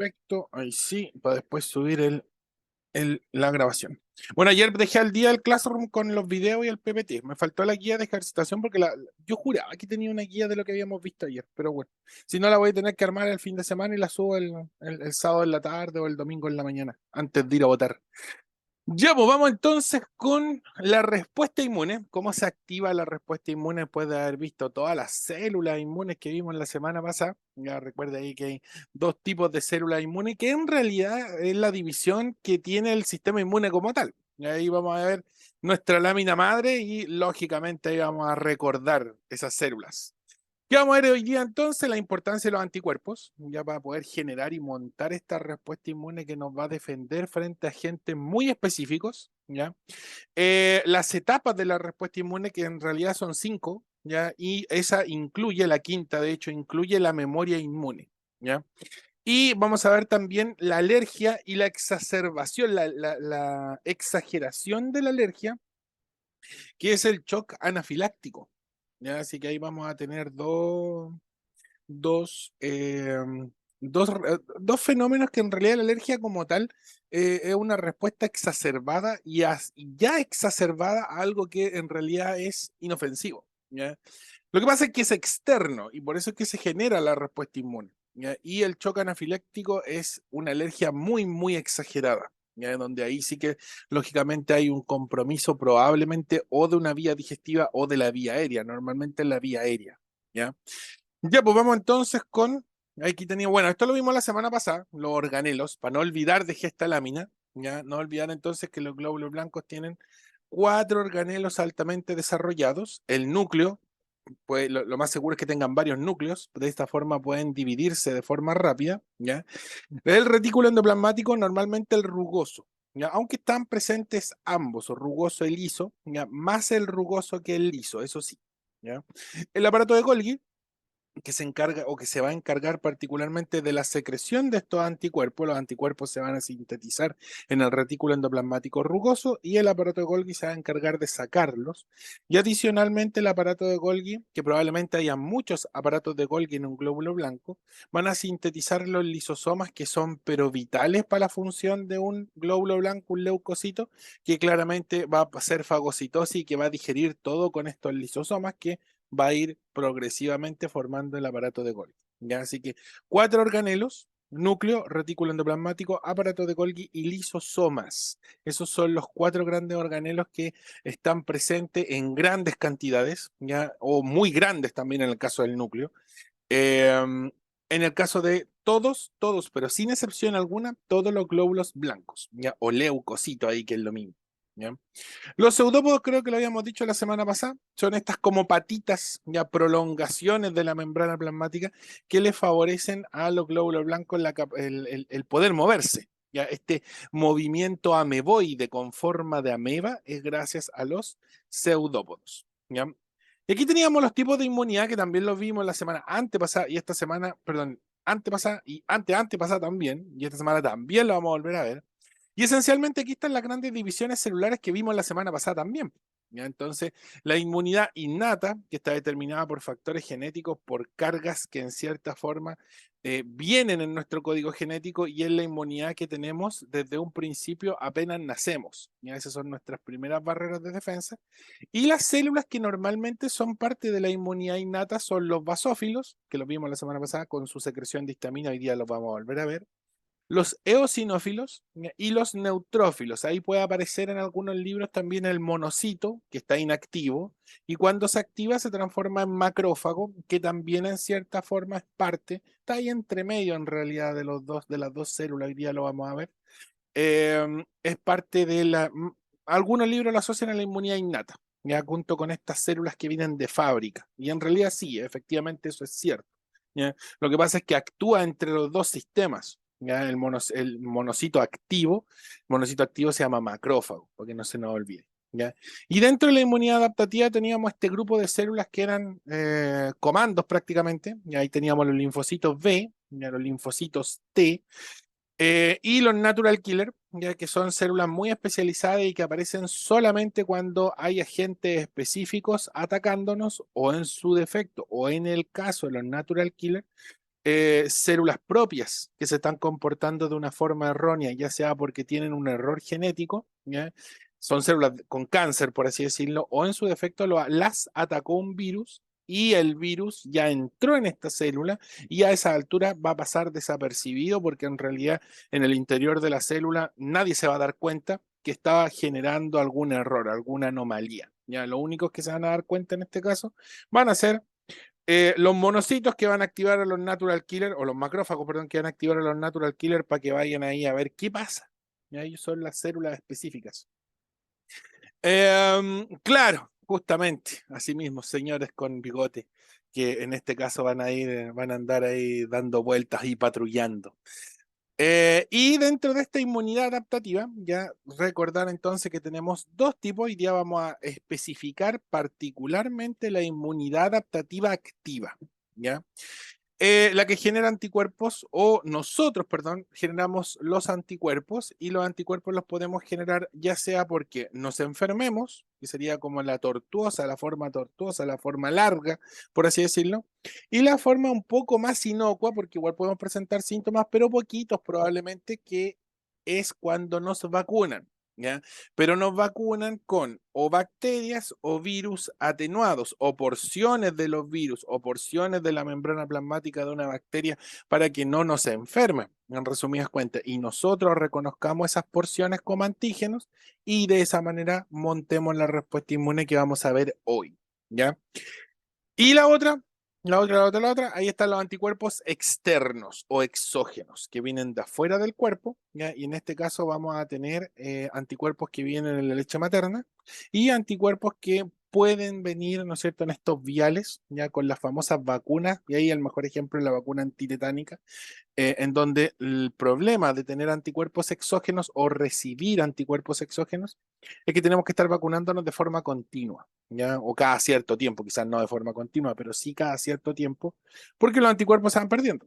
Perfecto, ahí sí, para después subir la grabación. Bueno, ayer dejé al día el Classroom con los videos y el PPT. Me faltó la guía de ejercitación porque yo juraba que tenía una guía de lo que habíamos visto ayer, pero bueno, si no la voy a tener que armar el fin de semana y la subo el sábado en la tarde o el domingo en la mañana, antes de ir a votar. Ya, pues vamos entonces con la respuesta inmune. ¿Cómo se activa la respuesta inmune después de haber visto todas las células inmunes que vimos la semana pasada? Ya recuerda ahí que hay dos tipos de células inmunes, que en realidad es la división que tiene el sistema inmune como tal. Y ahí vamos a ver nuestra lámina madre y lógicamente ahí vamos a recordar esas células. ¿Qué vamos a ver hoy día entonces? La importancia de los anticuerpos, ya para poder generar y montar esta respuesta inmune que nos va a defender frente a agentes muy específicos, ¿ya? Las etapas de la respuesta inmune, que en realidad son 5, ¿ya? Y esa incluye, la quinta, de hecho, incluye la memoria inmune, ¿ya? Y vamos a ver también la alergia y la exacerbación, la exageración de la alergia, que es el shock anafiláctico, ¿ya? Así que ahí vamos a tener dos, eh, dos fenómenos que en realidad la alergia como tal es una respuesta exacerbada y ya exacerbada a algo que en realidad es inofensivo, ¿ya? Lo que pasa es que es externo y por eso es que se genera la respuesta inmune, ¿ya? Y el choque anafiláctico es una alergia muy, muy exagerada, ¿ya? Donde ahí sí que lógicamente hay un compromiso probablemente o de una vía digestiva o de la vía aérea, normalmente en la vía aérea, ¿ya? Ya, pues vamos entonces con. Aquí tenía. Bueno, esto lo vimos la semana pasada, los organelos, para no olvidar de esta lámina. Ya, no olvidar entonces que los glóbulos blancos tienen 4 organelos altamente desarrollados. El núcleo, pues lo más seguro es que tengan varios núcleos. De esta forma pueden dividirse de forma rápida. ¿Ya? El retículo endoplasmático, normalmente el rugoso. ¿Ya? Aunque están presentes ambos, o rugoso y liso, ¿ya? Más el rugoso que el liso, eso sí. ¿Ya? El aparato de Golgi, que se encarga o que se va a encargar particularmente de la secreción de estos anticuerpos. Los anticuerpos se van a sintetizar en el retículo endoplasmático rugoso y el aparato de Golgi se va a encargar de sacarlos. Y adicionalmente el aparato de Golgi, que probablemente haya muchos aparatos de Golgi en un glóbulo blanco, van a sintetizar los lisosomas que son pero vitales para la función de un glóbulo blanco, un leucocito, que claramente va a hacer fagocitosis y que va a digerir todo con estos lisosomas que va a ir progresivamente formando el aparato de Golgi. ¿Ya? Así que 4 organelos: núcleo, retículo endoplasmático, aparato de Golgi y lisosomas. Esos son los 4 grandes organelos que están presentes en grandes cantidades, ¿ya? O muy grandes también en el caso del núcleo. En el caso de todos, pero sin excepción alguna, todos los glóbulos blancos, ¿ya? O leucocitos ahí, que es lo mismo. ¿Ya? Los pseudópodos, creo que lo habíamos dicho la semana pasada, son estas como patitas, ya prolongaciones de la membrana plasmática que le favorecen a los glóbulos blancos el poder moverse. Ya este movimiento ameboide con forma de ameba es gracias a los pseudópodos. ¿Ya? Y aquí teníamos los tipos de inmunidad que también los vimos la semana antepasada y esta semana, perdón, antepasada y antepasada también, y esta semana también lo vamos a volver a ver. Y esencialmente aquí están las grandes divisiones celulares que vimos la semana pasada también. ¿Ya? Entonces, la inmunidad innata, que está determinada por factores genéticos, por cargas que en cierta forma vienen en nuestro código genético, y es la inmunidad que tenemos desde un principio apenas nacemos. ¿Ya? Esas son nuestras primeras barreras de defensa. Y las células que normalmente son parte de la inmunidad innata son los basófilos, que los vimos la semana pasada con su secreción de histamina, hoy día los vamos a volver a ver, los eosinófilos y los neutrófilos. Ahí puede aparecer en algunos libros también el monocito, que está inactivo, y cuando se activa se transforma en macrófago, que también en cierta forma es parte, está ahí entre medio en realidad de las dos células, hoy día lo vamos a ver. Es parte de algunos libros lo asocian a la inmunidad innata, ya junto con estas células que vienen de fábrica. Y en realidad sí, efectivamente eso es cierto. ¿Ya? Lo que pasa es que actúa entre los dos sistemas. ¿Ya? El monocito activo se llama macrófago, porque no se nos olvide. ¿Ya? Y dentro de la inmunidad adaptativa teníamos este grupo de células que eran comandos prácticamente. Y ahí teníamos los linfocitos B, ¿ya? Los linfocitos T, y los natural killer, ya que son células muy especializadas y que aparecen solamente cuando hay agentes específicos atacándonos, o en su defecto, o en el caso de los natural killer, células propias que se están comportando de una forma errónea, ya sea porque tienen un error genético, ¿ya? Son células con cáncer, por así decirlo, o en su defecto las atacó un virus y el virus ya entró en esta célula y a esa altura va a pasar desapercibido porque en realidad en el interior de la célula nadie se va a dar cuenta que estaba generando algún error, alguna anomalía. Ya, los únicos que se van a dar cuenta en este caso van a ser los monocitos que van a activar a los natural killer, o los macrófagos, perdón, que van a activar a los natural killer para que vayan ahí a ver qué pasa. Y ellos son las células específicas. Claro, justamente, así mismo, señores con bigote, que en este caso van a andar ahí dando vueltas y patrullando. Y dentro de esta inmunidad adaptativa, ya recordar entonces que tenemos dos tipos. Hoy día vamos a especificar particularmente la inmunidad adaptativa activa, ¿ya? La que genera anticuerpos, o nosotros, perdón, generamos los anticuerpos, y los anticuerpos los podemos generar ya sea porque nos enfermemos, que sería como la tortuosa, la forma larga, por así decirlo, y la forma un poco más inocua, porque igual podemos presentar síntomas, pero poquitos probablemente, que es cuando nos vacunan. ¿Ya? Pero nos vacunan con o bacterias o virus atenuados, o porciones de los virus, o porciones de la membrana plasmática de una bacteria para que no nos enferme, en resumidas cuentas, y nosotros reconozcamos esas porciones como antígenos y de esa manera montemos la respuesta inmune que vamos a ver hoy, ¿ya? Y la otra, ahí están los anticuerpos externos o exógenos que vienen de afuera del cuerpo, ¿ya? Y en este caso vamos a tener anticuerpos que vienen en la leche materna y anticuerpos que pueden venir, ¿no es cierto?, en estos viales, ya con las famosas vacunas, y ahí el mejor ejemplo es la vacuna antitetánica, en donde el problema de tener anticuerpos exógenos o recibir anticuerpos exógenos es que tenemos que estar vacunándonos de forma continua, ¿ya? O cada cierto tiempo, quizás no de forma continua, pero sí cada cierto tiempo, porque los anticuerpos se van perdiendo.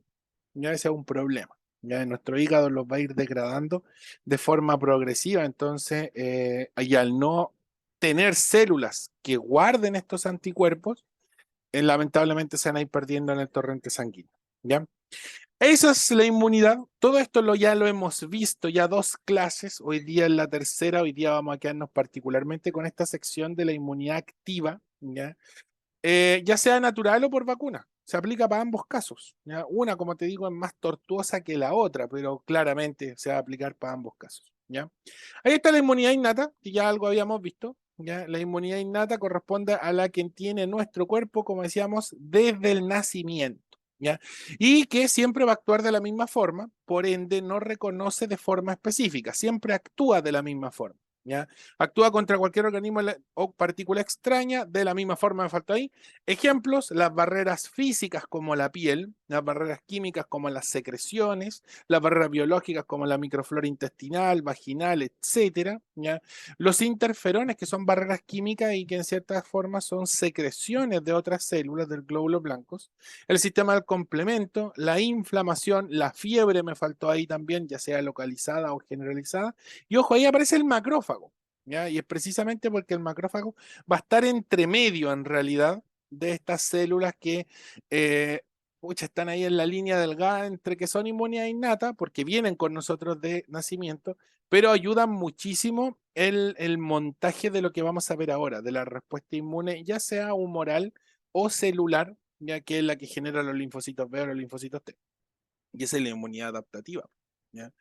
Ya ese es un problema. Ya nuestro hígado los va a ir degradando de forma progresiva, entonces, y al no tener células que guarden estos anticuerpos, lamentablemente se van a ir perdiendo en el torrente sanguíneo, ¿ya? Esa es la inmunidad. Todo esto ya lo hemos visto, ya dos clases. Hoy día es la tercera. Hoy día vamos a quedarnos particularmente con esta sección de la inmunidad activa, ¿ya? Ya sea natural o por vacuna. Se aplica para ambos casos, ¿ya? Una, como te digo, es más tortuosa que la otra, pero claramente se va a aplicar para ambos casos, ¿ya? Ahí está la inmunidad innata, que ya algo habíamos visto, ¿ya? La inmunidad innata corresponde a la que tiene nuestro cuerpo, como decíamos, desde el nacimiento, ¿ya? Y que siempre va a actuar de la misma forma, por ende no reconoce de forma específica, siempre actúa de la misma forma, ¿ya? Actúa contra cualquier organismo o partícula extraña de la misma forma, me faltó ahí. Ejemplos: las barreras físicas como la piel, las barreras químicas como las secreciones, las barreras biológicas como la microflora intestinal, vaginal, etcétera, ¿ya? Los interferones, que son barreras químicas y que en ciertas formas son secreciones de otras células del glóbulo blancos. El sistema del complemento, la inflamación, la fiebre, me faltó ahí también, ya sea localizada o generalizada. Y ojo, ahí aparece el macrófago, ¿ya? Y es precisamente porque el macrófago va a estar entre medio, en realidad, de estas células que están ahí en la línea delgada entre que son inmunidad innata, porque vienen con nosotros de nacimiento, pero ayudan muchísimo el montaje de lo que vamos a ver ahora, de la respuesta inmune, ya sea humoral o celular, ya que es la que genera los linfocitos B o los linfocitos T. Y esa es la inmunidad adaptativa, ¿ya?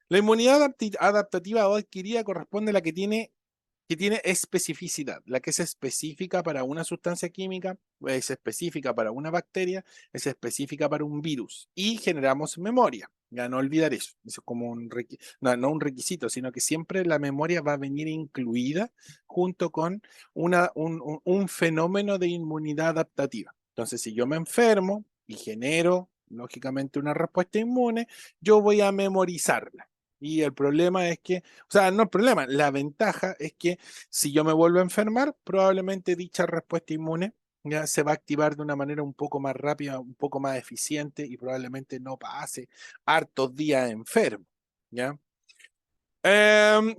La inmunidad adaptativa o adquirida corresponde a la que tiene especificidad, la que es específica para una sustancia química, es específica para una bacteria, es específica para un virus, y generamos memoria. Ya no olvidar eso, eso es como no un requisito, sino que siempre la memoria va a venir incluida junto con un fenómeno de inmunidad adaptativa. Entonces, si yo me enfermo y genero, lógicamente, una respuesta inmune, yo voy a memorizarla. Y el problema es que, o sea, no el problema, la ventaja es que si yo me vuelvo a enfermar, probablemente dicha respuesta inmune ya se va a activar de una manera un poco más rápida, un poco más eficiente, y probablemente no pase hartos días enfermo, ¿ya? Y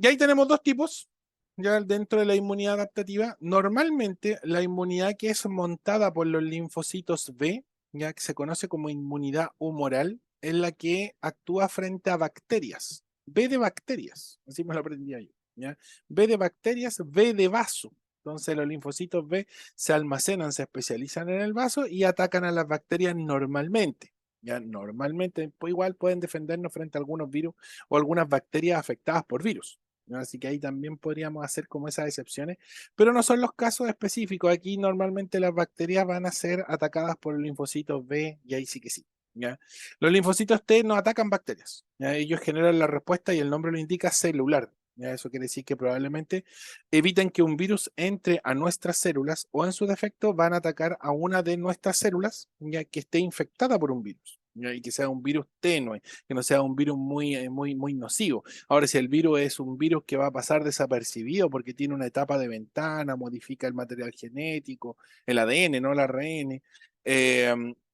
ahí tenemos dos tipos, ya dentro de la inmunidad adaptativa. Normalmente la inmunidad que es montada por los linfocitos B, ya que se conoce como inmunidad humoral, es la que actúa frente a bacterias. B de bacterias, así me lo aprendí yo. ¿Ya? B de bacterias, B de vaso. Entonces los linfocitos B se almacenan, se especializan en el vaso y atacan a las bacterias normalmente. Ya normalmente, pues igual pueden defendernos frente a algunos virus o algunas bacterias afectadas por virus. ¿No? Así que ahí también podríamos hacer como esas excepciones, pero no son los casos específicos. Aquí normalmente las bacterias van a ser atacadas por los linfocitos B y ahí sí que sí. ¿Ya? Los linfocitos T no atacan bacterias. ¿Ya? Ellos generan la respuesta y el nombre lo indica celular. ¿Ya? Eso quiere decir que probablemente eviten que un virus entre a nuestras células o en su defecto van a atacar a una de nuestras células ya que esté infectada por un virus. ¿Ya? Y que sea un virus tenue, que no sea un virus muy nocivo. Ahora, si el virus es un virus que va a pasar desapercibido porque tiene una etapa de ventana, modifica el material genético, el ADN, no el ARN,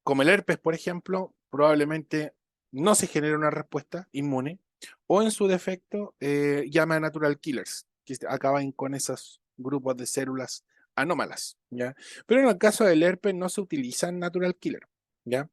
como el herpes, por ejemplo, probablemente no se genere una respuesta inmune o en su defecto llama a natural killers, que acaban con esos grupos de células anómalas, ¿ya? Pero en el caso del herpes no se utilizan natural killer, ¿ya?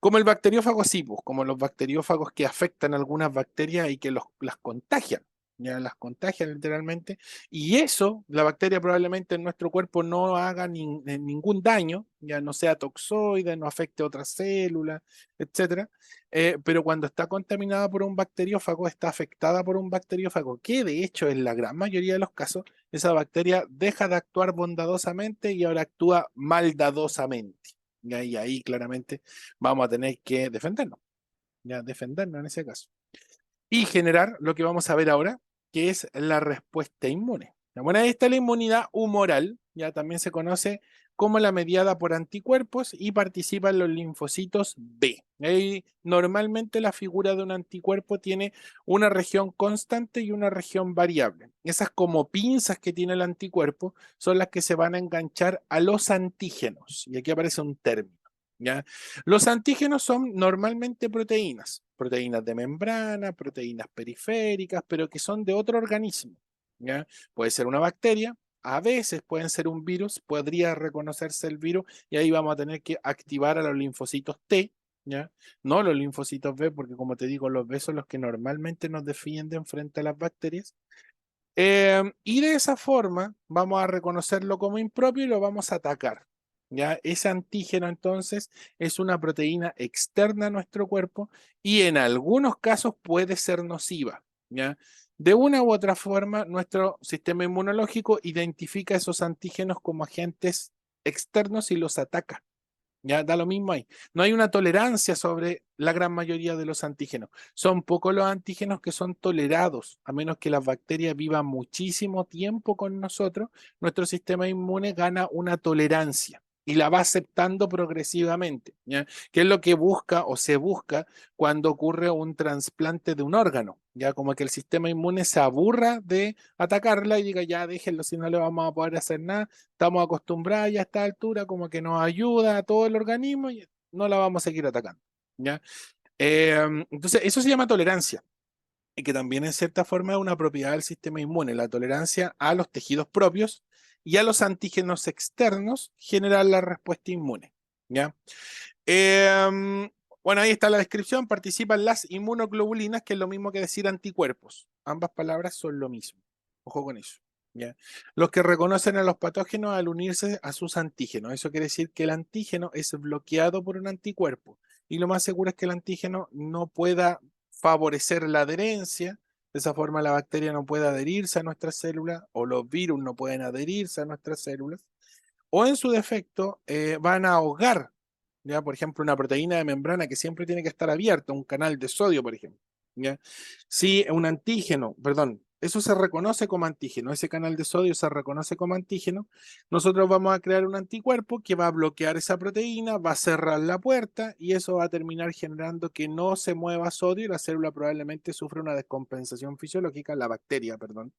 Como el bacteriófago sí, pues, como los bacteriófagos que afectan algunas bacterias y que las contagian, ya las contagian literalmente, y eso, la bacteria probablemente en nuestro cuerpo no haga ningún daño, ya no sea toxoide, no afecte otras células, etcétera. Pero cuando está contaminada por un bacteriófago, está afectada por un bacteriófago, que de hecho en la gran mayoría de los casos, esa bacteria deja de actuar bondadosamente y ahora actúa maldadosamente. Y ahí claramente vamos a tener que defendernos, ya defendernos en ese caso. Y generar lo que vamos a ver ahora, que es la respuesta inmune. Bueno, ahí está la inmunidad humoral, ya también se conoce como la mediada por anticuerpos y participan los linfocitos B. Ahí, normalmente la figura de un anticuerpo tiene una región constante y una región variable. Esas como pinzas que tiene el anticuerpo son las que se van a enganchar a los antígenos. Y aquí aparece un término. ¿Ya? Los antígenos son normalmente proteínas, proteínas de membrana, proteínas periféricas, pero que son de otro organismo. ¿Ya? Puede ser una bacteria, a veces pueden ser un virus, podría reconocerse el virus y ahí vamos a tener que activar a los linfocitos T, ¿ya? No los linfocitos B, porque como te digo, los B son los que normalmente nos defienden frente a las bacterias. Y de esa forma vamos a reconocerlo como impropio y lo vamos a atacar. ¿Ya? Ese antígeno entonces es una proteína externa a nuestro cuerpo y en algunos casos puede ser nociva. ¿Ya? De una u otra forma, nuestro sistema inmunológico identifica esos antígenos como agentes externos y los ataca. Ya da lo mismo ahí. No hay una tolerancia sobre la gran mayoría de los antígenos. Son pocos los antígenos que son tolerados, a menos que las bacterias vivan muchísimo tiempo con nosotros, nuestro sistema inmune gana una tolerancia y la va aceptando progresivamente, ¿ya? Que es lo que busca o se busca cuando ocurre un trasplante de un órgano, ya como que el sistema inmune se aburra de atacarla y diga, ya déjenlo, si no le vamos a poder hacer nada, estamos acostumbrados ya a esta altura, como que nos ayuda a todo el organismo y no la vamos a seguir atacando, ¿ya? Entonces, eso se llama tolerancia y que también en cierta forma es una propiedad del sistema inmune, la tolerancia a los tejidos propios y a los antígenos externos generar la respuesta inmune, ¿ya? Eh, bueno, ahí está la descripción, participan las inmunoglobulinas, que es lo mismo que decir anticuerpos. Ambas palabras son lo mismo. Ojo con eso. ¿Ya? Los que reconocen a los patógenos al unirse a sus antígenos. Eso quiere decir que el antígeno es bloqueado por un anticuerpo. Y lo más seguro es que el antígeno no pueda favorecer la adherencia. De esa forma la bacteria no puede adherirse a nuestras células o los virus no pueden adherirse a nuestras células. O en su defecto van a ahogar, ¿ya? Por ejemplo, una proteína de membrana que siempre tiene que estar abierta, un canal de sodio, por ejemplo. ¿Ya? Si un antígeno, perdón, eso se reconoce como antígeno, ese canal de sodio se reconoce como antígeno, nosotros vamos a crear un anticuerpo que va a bloquear esa proteína, va a cerrar la puerta y eso va a terminar generando que no se mueva sodio y la célula probablemente sufra una descompensación fisiológica, la bacteria, perdón,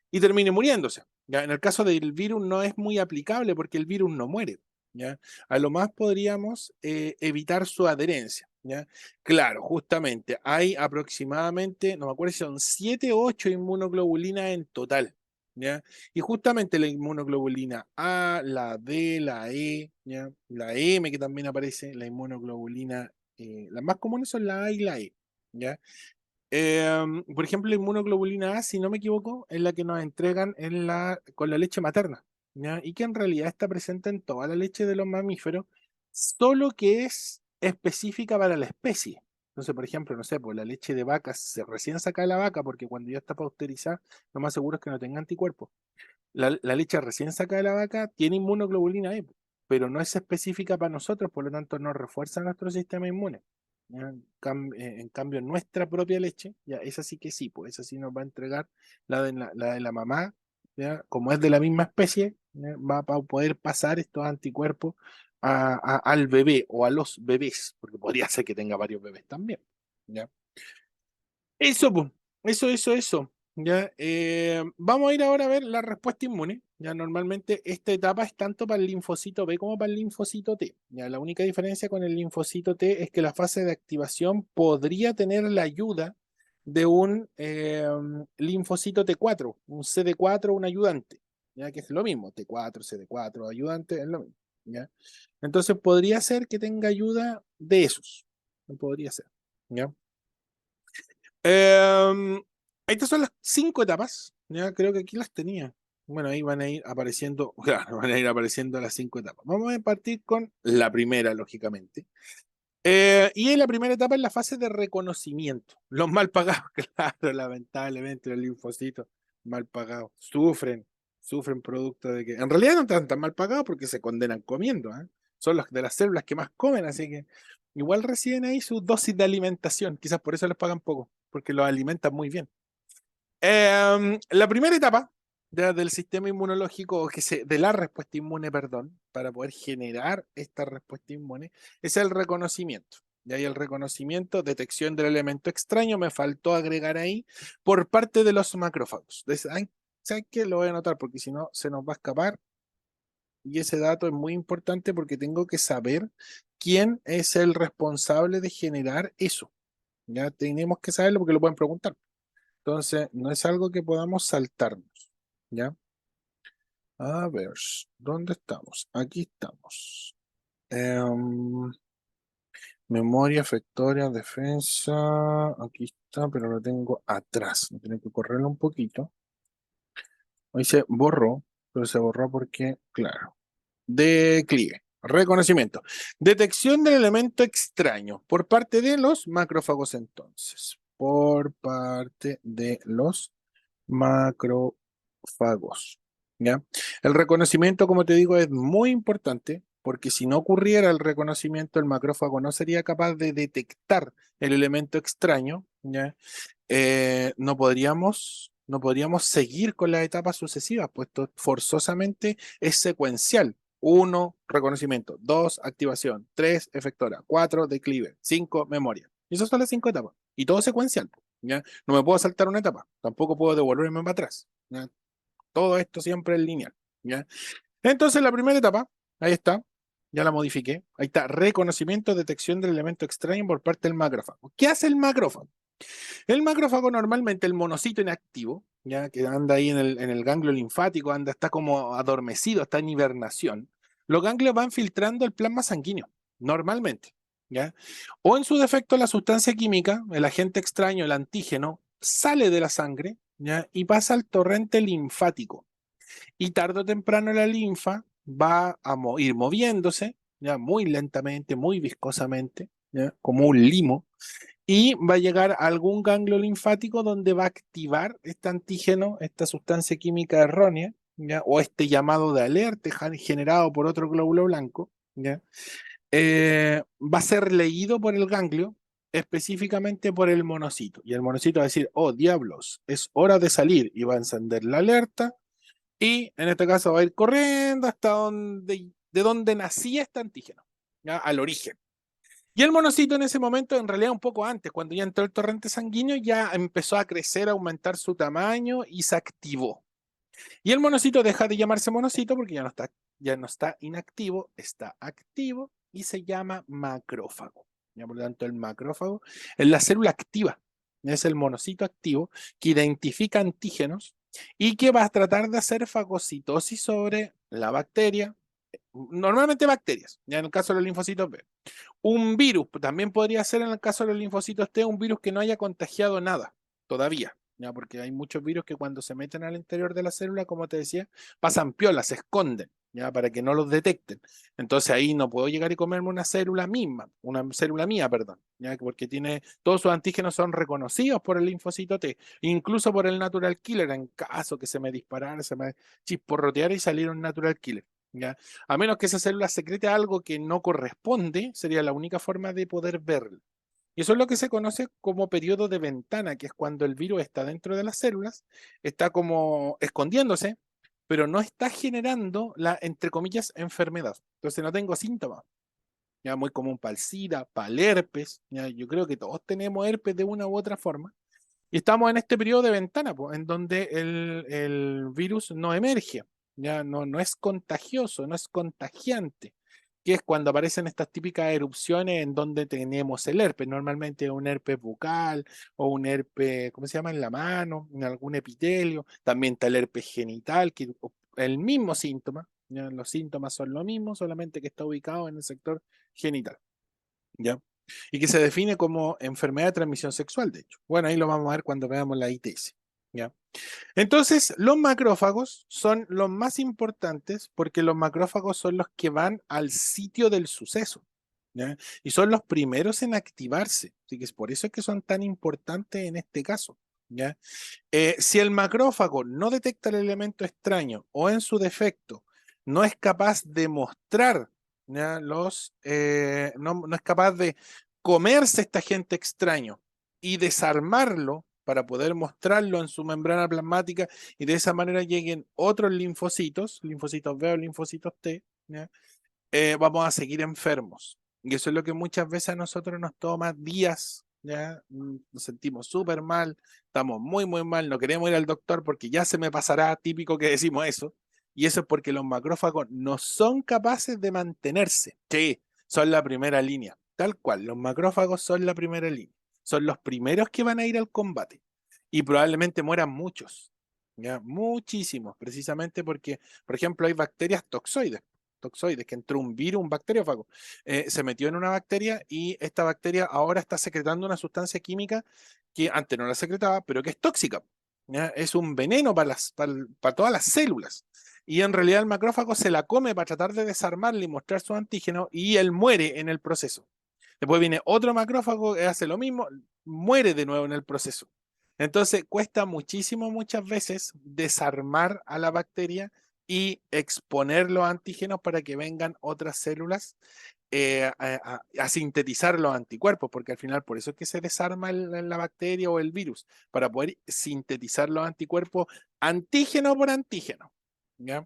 y termine muriéndose. ¿Ya? En el caso del virus no es muy aplicable porque el virus no muere. ¿Ya? A lo más podríamos evitar su adherencia. ¿Ya? Claro, justamente hay aproximadamente, no me acuerdo si son 7 o 8 inmunoglobulinas en total. ¿ya? Y justamente la inmunoglobulina A, la D, la E, ¿ya? La M que también aparece, la inmunoglobulina, las más comunes son la A y la E, ¿ya? Por ejemplo, la inmunoglobulina A, si no me equivoco, es la que nos entregan con la leche materna, ¿ya? Y que en realidad está presente en toda la leche de los mamíferos, solo que es específica para la especie. Entonces, por ejemplo, no sé, pues la leche de vaca se recién saca de la vaca porque cuando ya está pasteurizada, lo más seguro es que no tenga anticuerpos. La leche recién sacada de la vaca tiene inmunoglobulina E, pero no es específica para nosotros, por lo tanto no refuerza nuestro sistema inmune. ¿Ya? En cambio, nuestra propia leche, ya esa sí que sí, pues esa sí nos va a entregar la de la mamá, ¿ya? Como es de la misma especie, ¿ya? Va a poder pasar estos anticuerpos al bebé o a los bebés, porque podría ser que tenga varios bebés también. ¿Ya? Eso, pues, eso. Ya, vamos a ir ahora a ver la respuesta inmune. Ya, normalmente esta etapa es tanto para el linfocito B como para el linfocito T. Ya, la única diferencia con el linfocito T es que la fase de activación podría tener la ayuda de un linfocito T4, un CD4, un ayudante. Ya, que es lo mismo, T4, CD4, ayudante, es lo mismo. Ya. Entonces podría ser que tenga ayuda de esos. Podría ser. ¿Ya? Em, Estas son las 5 etapas. Ya creo que aquí las tenía. Bueno, ahí van a ir apareciendo, claro, van a ir apareciendo las 5 etapas. Vamos a partir con la primera, lógicamente. Y en la primera etapa es la fase de reconocimiento. Los mal pagados, claro, lamentablemente los linfocitos mal pagados sufren producto de que en realidad no están tan mal pagados porque se condenan comiendo, ¿eh? Son los de las células que más comen, así que igual reciben ahí su dosis de alimentación. Quizás por eso les pagan poco, porque los alimentan muy bien. La primera etapa del sistema inmunológico, de la respuesta inmune, perdón, para poder generar esta respuesta inmune, es el reconocimiento. Y ahí el reconocimiento, detección del elemento extraño, me faltó agregar ahí, por parte de los macrófagos. ¿Saben qué? Lo voy a anotar porque si no se nos va a escapar. Y ese dato es muy importante porque tengo que saber quién es el responsable de generar eso. Ya tenemos que saberlo porque lo pueden preguntar. Entonces, no es algo que podamos saltarnos, ¿ya? A ver, ¿dónde estamos? Aquí estamos. Em, Memoria, efectoria, defensa. Aquí está, pero lo tengo atrás. Voy a tener que correrlo un poquito. Ahí se borró, pero se borró porque, claro. Declive. Reconocimiento. Detección del elemento extraño por parte de los macrófagos entonces. Por parte de los macrófagos. ¿Ya? El reconocimiento, como te digo, es muy importante porque si no ocurriera el reconocimiento, el macrófago no sería capaz de detectar el elemento extraño, ¿ya? No podríamos seguir con las etapas sucesivas, puesto forzosamente es secuencial. 1, reconocimiento. 2, activación. 3, efectora. 4, declive. 5, memoria. Y esas son las 5 etapas. Y todo secuencial. ¿Ya? No me puedo saltar una etapa. Tampoco puedo devolverme para atrás. ¿Ya? Todo esto siempre es lineal. ¿Ya? Entonces, la primera etapa, ahí está. Ya la modifiqué. Ahí está. Reconocimiento, detección del elemento extraño por parte del macrófago. ¿Qué hace el macrófago? El macrófago normalmente, el monocito inactivo, ya que anda ahí en el ganglio linfático, está como adormecido, está en hibernación. Los ganglios van filtrando el plasma sanguíneo, normalmente, ¿ya? O en su defecto, la sustancia química, el agente extraño, el antígeno, sale de la sangre, ¿ya? Y pasa al torrente linfático. Y tarde o temprano la linfa va a ir moviéndose, ya muy lentamente, muy viscosamente, ¿ya? Como un limo y va a llegar a algún ganglio linfático donde va a activar este antígeno, esta sustancia química errónea, ¿ya? O este llamado de alerta generado por otro glóbulo blanco, ¿ya? Va a ser leído por el ganglio, específicamente por el monocito. Y el monocito va a decir, oh diablos, es hora de salir, y va a encender la alerta, y en este caso va a ir corriendo hasta de donde nacía este antígeno, ¿ya? Al origen. Y el monocito en ese momento, en realidad un poco antes, cuando ya entró el torrente sanguíneo, ya empezó a crecer, a aumentar su tamaño y se activó. Y el monocito deja de llamarse monocito porque ya no está inactivo, está activo y se llama macrófago. Ya, por lo tanto, el macrófago es la célula activa, es el monocito activo que identifica antígenos, y que va a tratar de hacer fagocitosis sobre la bacteria, normalmente bacterias, ya en el caso de los linfocitos B. Un virus también podría ser en el caso de los linfocitos T, un virus que no haya contagiado nada todavía, ya porque hay muchos virus que cuando se meten al interior de la célula, como te decía, pasan piola, se esconden, ya para que no los detecten. Entonces ahí no puedo llegar y comerme una célula misma, una célula mía, perdón, ya porque tiene todos sus antígenos son reconocidos por el linfocito T, incluso por el natural killer en caso que se me disparara, se me chisporroteara y saliera un natural killer. ¿Ya? A menos que esa célula secrete algo que no corresponde, sería la única forma de poder verlo. Y eso es lo que se conoce como periodo de ventana, que es cuando el virus está dentro de las células, está como escondiéndose, pero no está generando la, entre comillas, enfermedad. Entonces no tengo síntomas. Ya muy común para el SIDA, para el herpes. Ya, yo creo que todos tenemos herpes de una u otra forma. Y estamos en este periodo de ventana, pues, en donde el virus no emerge, ya no es contagioso, no es contagiante, que es cuando aparecen estas típicas erupciones en donde tenemos el herpes, normalmente un herpes bucal o un herpes, ¿cómo se llama? En la mano, en algún epitelio, también está el herpes genital, que el mismo síntoma, ya, los síntomas son lo mismo, solamente que está ubicado en el sector genital. ¿Ya? Y que se define como enfermedad de transmisión sexual, de hecho. Bueno, ahí lo vamos a ver cuando veamos la ITS. ¿Ya? Entonces, los macrófagos son los más importantes porque los macrófagos son los que van al sitio del suceso. ¿Ya? Y son los primeros en activarse. Así que es por eso es que son tan importantes en este caso. ¿Ya? Si el macrófago no detecta el elemento extraño o en su defecto no es capaz de mostrar, ¿ya? No es capaz de comerse este agente extraño y desarmarlo para poder mostrarlo en su membrana plasmática y de esa manera lleguen otros linfocitos, linfocitos B o linfocitos T, ¿ya? Vamos a seguir enfermos. Y eso es lo que muchas veces a nosotros nos toma días, ¿ya? Nos sentimos súper mal, estamos muy, muy mal, no queremos ir al doctor porque ya se me pasará, típico que decimos eso. Y eso es porque los macrófagos no son capaces de mantenerse. Sí, son la primera línea. Tal cual, los macrófagos son la primera línea. Son los primeros que van a ir al combate. Y probablemente mueran muchos, ¿ya? Muchísimos, precisamente porque, por ejemplo, hay bacterias toxoides, que entró un virus, un bacteriófago, se metió en una bacteria y esta bacteria ahora está secretando una sustancia química que antes no la secretaba, pero que es tóxica. ¿Ya? Es un veneno para todas las células. Y en realidad el macrófago se la come para tratar de desarmarle y mostrar su antígeno y él muere en el proceso. Después viene otro macrófago que hace lo mismo, muere de nuevo en el proceso. Entonces cuesta muchísimo muchas veces desarmar a la bacteria y exponer los antígenos para que vengan otras células a sintetizar los anticuerpos, porque al final por eso es que se desarma la bacteria o el virus, para poder sintetizar los anticuerpos antígeno por antígeno. ¿Ya?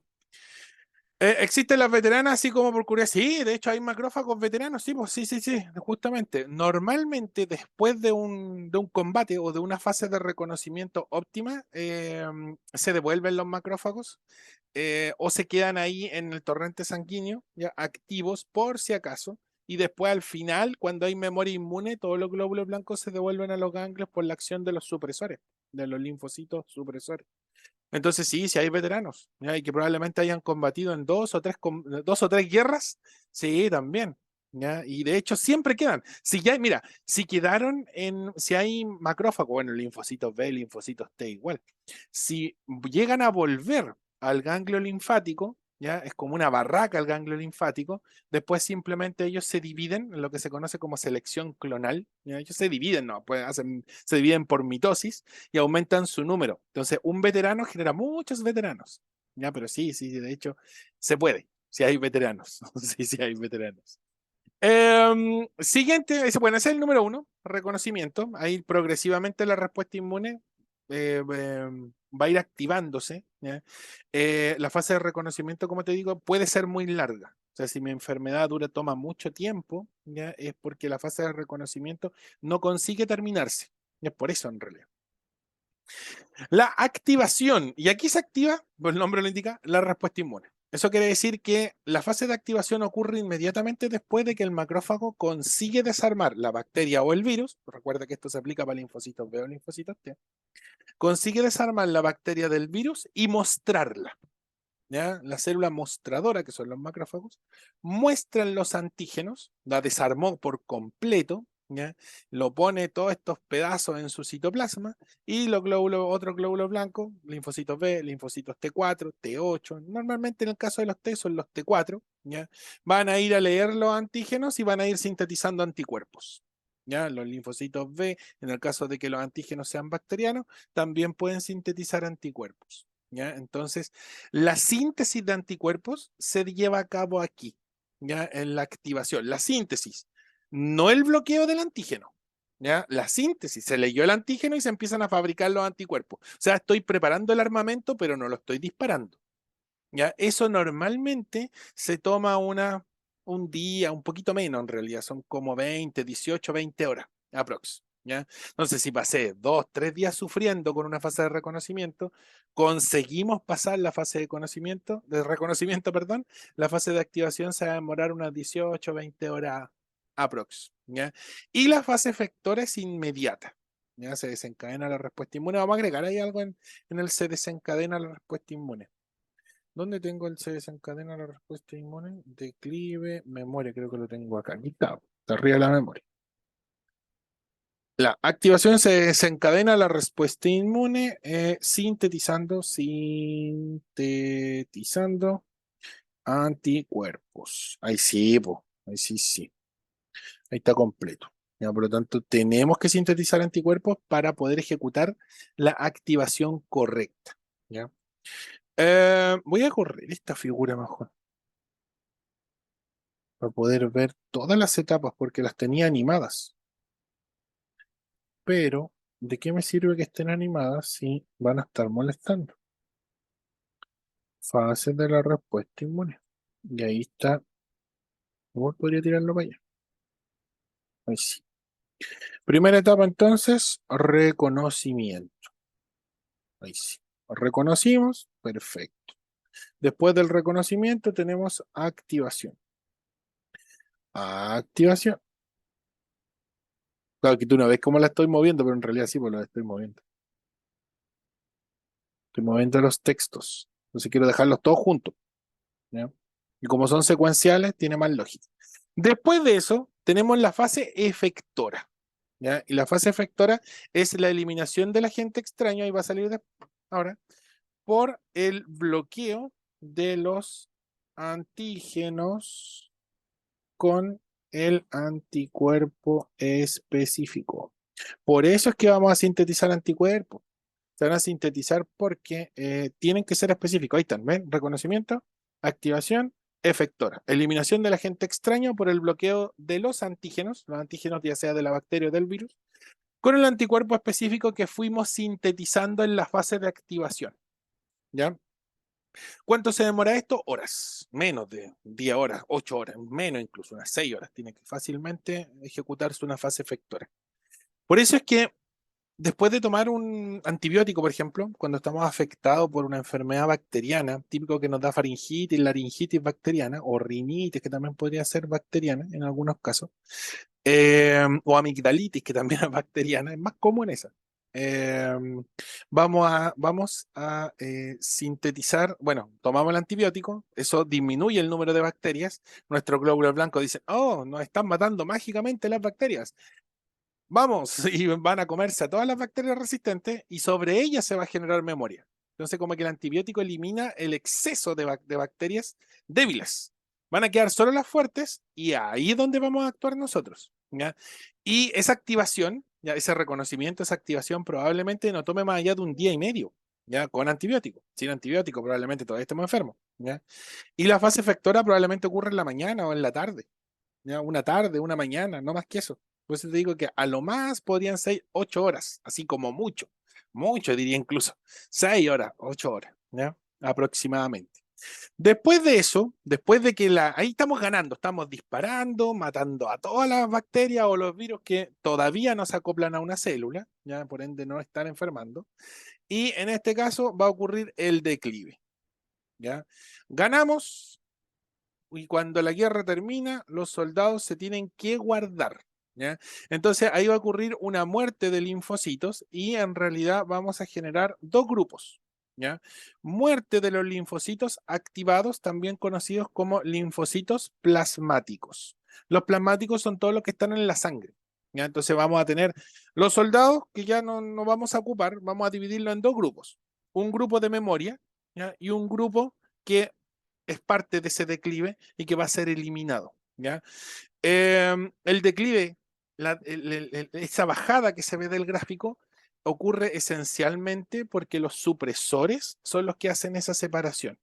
¿Existen las veteranas así como por curiosidad? Sí, de hecho hay macrófagos veteranos, sí, pues sí, justamente. Normalmente después de un combate o de una fase de reconocimiento óptima, se devuelven los macrófagos o se quedan ahí en el torrente sanguíneo, ya activos por si acaso, y después al final, cuando hay memoria inmune, todos los glóbulos blancos se devuelven a los ganglios por la acción de los supresores, de los linfocitos supresores. Entonces sí hay veteranos, ¿ya? Y que probablemente hayan combatido en dos o tres guerras, sí, también. ¿Ya? Y de hecho siempre quedan. Si ya, mira, si hay macrófagos, bueno, linfocitos B, linfocitos T igual. Si llegan a volver al ganglio linfático, ¿ya? Es como una barraca el ganglio linfático, después simplemente ellos se dividen en lo que se conoce como selección clonal, ¿ya? Ellos se dividen, ¿no? Pues se dividen por mitosis y aumentan su número. Entonces, un veterano genera muchos veteranos. Ya, pero sí, de hecho, se puede. Si hay veteranos. Sí hay veteranos. Siguiente, bueno, ese es el número uno, reconocimiento. Ahí progresivamente la respuesta inmune va a ir activándose. ¿Ya? La fase de reconocimiento, como te digo, puede ser muy larga. O sea, si mi enfermedad toma mucho tiempo, ¿ya? Es porque la fase de reconocimiento no consigue terminarse. Es por eso, en realidad. La activación, y aquí se activa, pues el nombre lo indica, la respuesta inmune. Eso quiere decir que la fase de activación ocurre inmediatamente después de que el macrófago consigue desarmar la bacteria o el virus. Recuerda que esto se aplica para linfocitos B o linfocitos T. Consigue desarmar la bacteria del virus y mostrarla. ¿Ya? La célula mostradora, que son los macrófagos, muestran los antígenos, la desarmó por completo, ¿ya? Lo pone todos estos pedazos en su citoplasma y los glóbulos, otros glóbulos blancos, linfocitos B, linfocitos T4, T8, normalmente en el caso de los T son los T4, ¿ya? Van a ir a leer los antígenos y van a ir sintetizando anticuerpos. ¿Ya? Los linfocitos B, en el caso de que los antígenos sean bacterianos, también pueden sintetizar anticuerpos. ¿Ya? Entonces, la síntesis de anticuerpos se lleva a cabo aquí, ¿ya? En la activación. La síntesis, no el bloqueo del antígeno. ¿Ya? La síntesis, se leyó el antígeno y se empiezan a fabricar los anticuerpos. O sea, estoy preparando el armamento, pero no lo estoy disparando. ¿Ya? Eso normalmente se toma un día, un poquito menos en realidad, son como 20, 18, 20 horas, aprox. ¿Ya? Entonces, si pasé 2, 3 días sufriendo con una fase de reconocimiento, conseguimos pasar la fase de reconocimiento, perdón, la fase de activación se va a demorar unas 18, 20 horas aprox. ¿Ya? Y la fase efectora es inmediata. ¿Ya? Se desencadena la respuesta inmune. Vamos a agregar ahí algo en el se desencadena la respuesta inmune. ¿Dónde tengo el se desencadena la respuesta inmune? Declive, memoria, creo que lo tengo acá. Aquí está arriba de la memoria. La activación se desencadena la respuesta inmune sintetizando anticuerpos. Ahí sí, po. Ahí sí, sí. Ahí está completo. Ya, por lo tanto, tenemos que sintetizar anticuerpos para poder ejecutar la activación correcta. ¿Ya? Voy a correr esta figura mejor para poder ver todas las etapas porque las tenía animadas. Pero, ¿de qué me sirve que estén animadas si van a estar molestando? Fases de la respuesta inmune. Y ahí está. Igual podría tirarlo para allá. Ahí sí. Primera etapa entonces, reconocimiento. Ahí sí. Reconocimos, perfecto. Después del reconocimiento tenemos activación. Activación. Claro que tú no ves cómo la estoy moviendo, pero en realidad sí, pues la estoy moviendo. Estoy moviendo los textos. Entonces quiero dejarlos todos juntos. ¿Ya? Y como son secuenciales, tiene más lógica. Después de eso, tenemos la fase efectora. ¿Ya? Y la fase efectora es la eliminación del agente extraño, y va a salir ahora, por el bloqueo de los antígenos con el anticuerpo específico. Por eso es que vamos a sintetizar anticuerpos. Se van a sintetizar porque tienen que ser específicos. Ahí están, ¿ven? Reconocimiento, activación, efectora. Eliminación del agente extraño por el bloqueo de los antígenos ya sea de la bacteria o del virus, con el anticuerpo específico que fuimos sintetizando en la fase de activación. ¿Ya? ¿Cuánto se demora esto? Horas, menos de 10 horas, 8 horas, menos incluso, unas 6 horas. Tiene que fácilmente ejecutarse una fase efectora. Por eso es que después de tomar un antibiótico, por ejemplo, cuando estamos afectados por una enfermedad bacteriana, típico que nos da faringitis, laringitis bacteriana, o rinitis, que también podría ser bacteriana en algunos casos, o amigdalitis, que también es bacteriana, es más común esa. Eh, vamos a sintetizar, bueno, tomamos el antibiótico, eso disminuye el número de bacterias, nuestros glóbulos blancos dicen, oh, nos están matando mágicamente las bacterias, vamos, y van a comerse a todas las bacterias resistentes y sobre ellas se va a generar memoria. Entonces, como que el antibiótico elimina el exceso de bacterias débiles. Van a quedar solo las fuertes y ahí es donde vamos a actuar nosotros. ¿Ya? Y esa activación, ya ese reconocimiento, esa activación probablemente no tome más allá de un día y medio, ya con antibiótico. Sin antibiótico probablemente todavía estemos enfermos. ¿Ya? Y la fase efectora probablemente ocurre en la mañana o en la tarde. ¿Ya? Una tarde, una mañana, no más que eso. Por eso te digo que a lo más podrían ser 8 horas, así como mucho. Mucho diría incluso. 6 horas, 8 horas, ¿ya? Aproximadamente. Después de eso, después de que ahí estamos ganando, estamos disparando, matando a todas las bacterias o los virus que todavía no se acoplan a una célula, ya por ende no están enfermando. Y en este caso va a ocurrir el declive. ¿ya? Ganamos y cuando la guerra termina, los soldados se tienen que guardar, ¿ya? Entonces ahí va a ocurrir una muerte de linfocitos y en realidad vamos a generar dos grupos, ¿ya? Muerte de los linfocitos activados, también conocidos como linfocitos plasmáticos. Los plasmáticos son todos los que están en la sangre, ¿ya? Entonces vamos a tener los soldados que ya no vamos a ocupar, vamos a dividirlo en dos grupos. Un grupo de memoria, ¿ya? Y un grupo que es parte de ese declive y que va a ser eliminado, ¿ya? El declive, esa bajada que se ve del gráfico, ocurre esencialmente porque los supresores son los que hacen esa separación.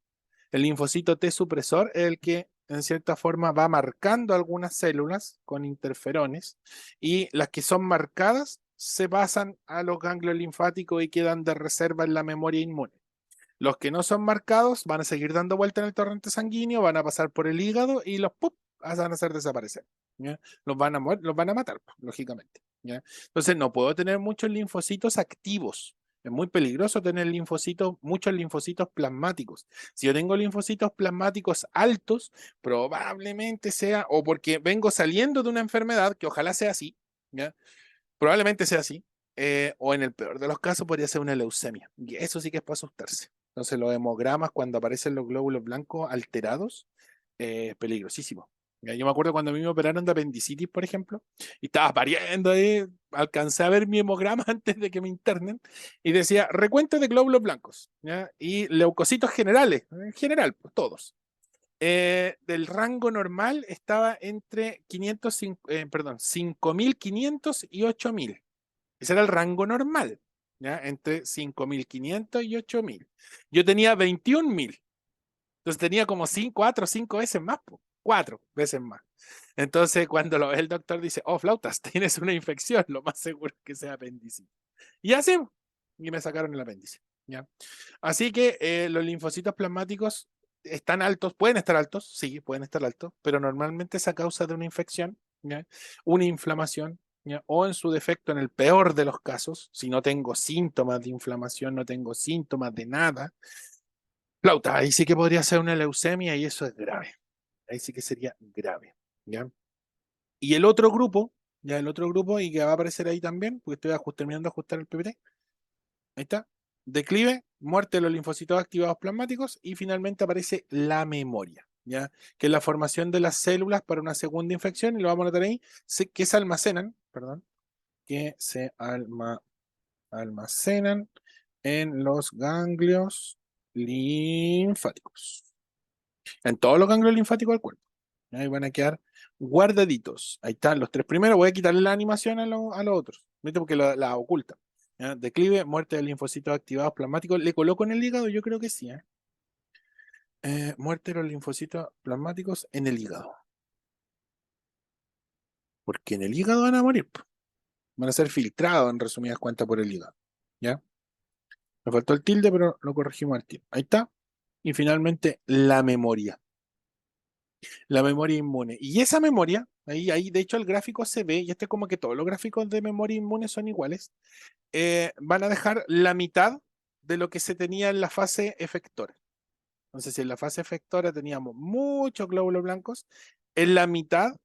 El linfocito T supresor es el que en cierta forma va marcando algunas células con interferones y las que son marcadas se pasan a los ganglios linfáticos y quedan de reserva en la memoria inmune. Los que no son marcados van a seguir dando vuelta en el torrente sanguíneo, van a pasar por el hígado y los ¡pup! Van a hacer desaparecer, ¿ya? Los van a matar, lógicamente, ¿ya? Entonces no puedo tener muchos linfocitos activos. Es muy peligroso tener linfocitos, muchos linfocitos plasmáticos. Si yo tengo linfocitos plasmáticos altos, probablemente sea o porque vengo saliendo de una enfermedad, que ojalá sea así, ¿ya? Probablemente sea así, o en el peor de los casos podría ser una leucemia. Y eso sí que es para asustarse. Entonces los hemogramas cuando aparecen los glóbulos blancos alterados, peligrosísimo. Ya, yo me acuerdo cuando a mí me operaron de apendicitis, por ejemplo, y estaba pariendo ahí, alcancé a ver mi hemograma antes de que me internen, y decía recuento de glóbulos blancos, ¿ya? Y leucocitos generales, en general, pues, todos. Del rango normal estaba entre 5.500 y 8.000. Ese era el rango normal, ¿ya? Entre 5.500 y 8.000. Yo tenía 21.000. Entonces tenía como 4 o 5 veces más, 4 veces más. Entonces cuando lo ve el doctor dice, oh, flautas, tienes una infección, lo más seguro es que sea apendicitis. Y así, y me sacaron el apéndice, ¿ya? Así que los linfocitos plasmáticos están altos, pueden estar altos, sí, pueden estar altos, pero normalmente es a causa de una infección, ¿ya? Una inflamación, ¿ya? O en su defecto, en el peor de los casos, si no tengo síntomas de inflamación, no tengo síntomas de nada, flauta, ahí sí que podría ser una leucemia y eso es grave. Ahí sí que sería grave, ¿ya? Y el otro grupo, ya el otro grupo, y que va a aparecer ahí también, porque estoy terminando de ajustar el PPT, ahí está. Declive, muerte de los linfocitos activados plasmáticos y finalmente aparece la memoria, ¿ya? Que es la formación de las células para una segunda infección y lo vamos a notar ahí, que se almacenan, perdón, que se almacenan en los ganglios linfáticos, en todos los ganglios linfáticos del cuerpo. Ahí van a quedar guardaditos. Ahí están los tres primeros. Voy a quitarle la animación a los otros, ¿viste? Porque la oculta. ¿Ya? Declive, muerte de linfocitos activados plasmáticos. ¿Le coloco en el hígado? Yo creo que sí. Muerte de los linfocitos plasmáticos en el hígado. Porque en el hígado van a morir, po. Van a ser filtrados, en resumidas cuentas, por el hígado. ¿Ya? Me faltó el tilde, pero lo corregimos al tiro. Ahí está. Y finalmente, la memoria. La memoria inmune. Y esa memoria, ahí de hecho el gráfico se ve, y este es como que todos los gráficos de memoria inmune son iguales, van a dejar la mitad de lo que se tenía en la fase efectora. Entonces, si en la fase efectora teníamos muchos glóbulos blancos, en la mitad,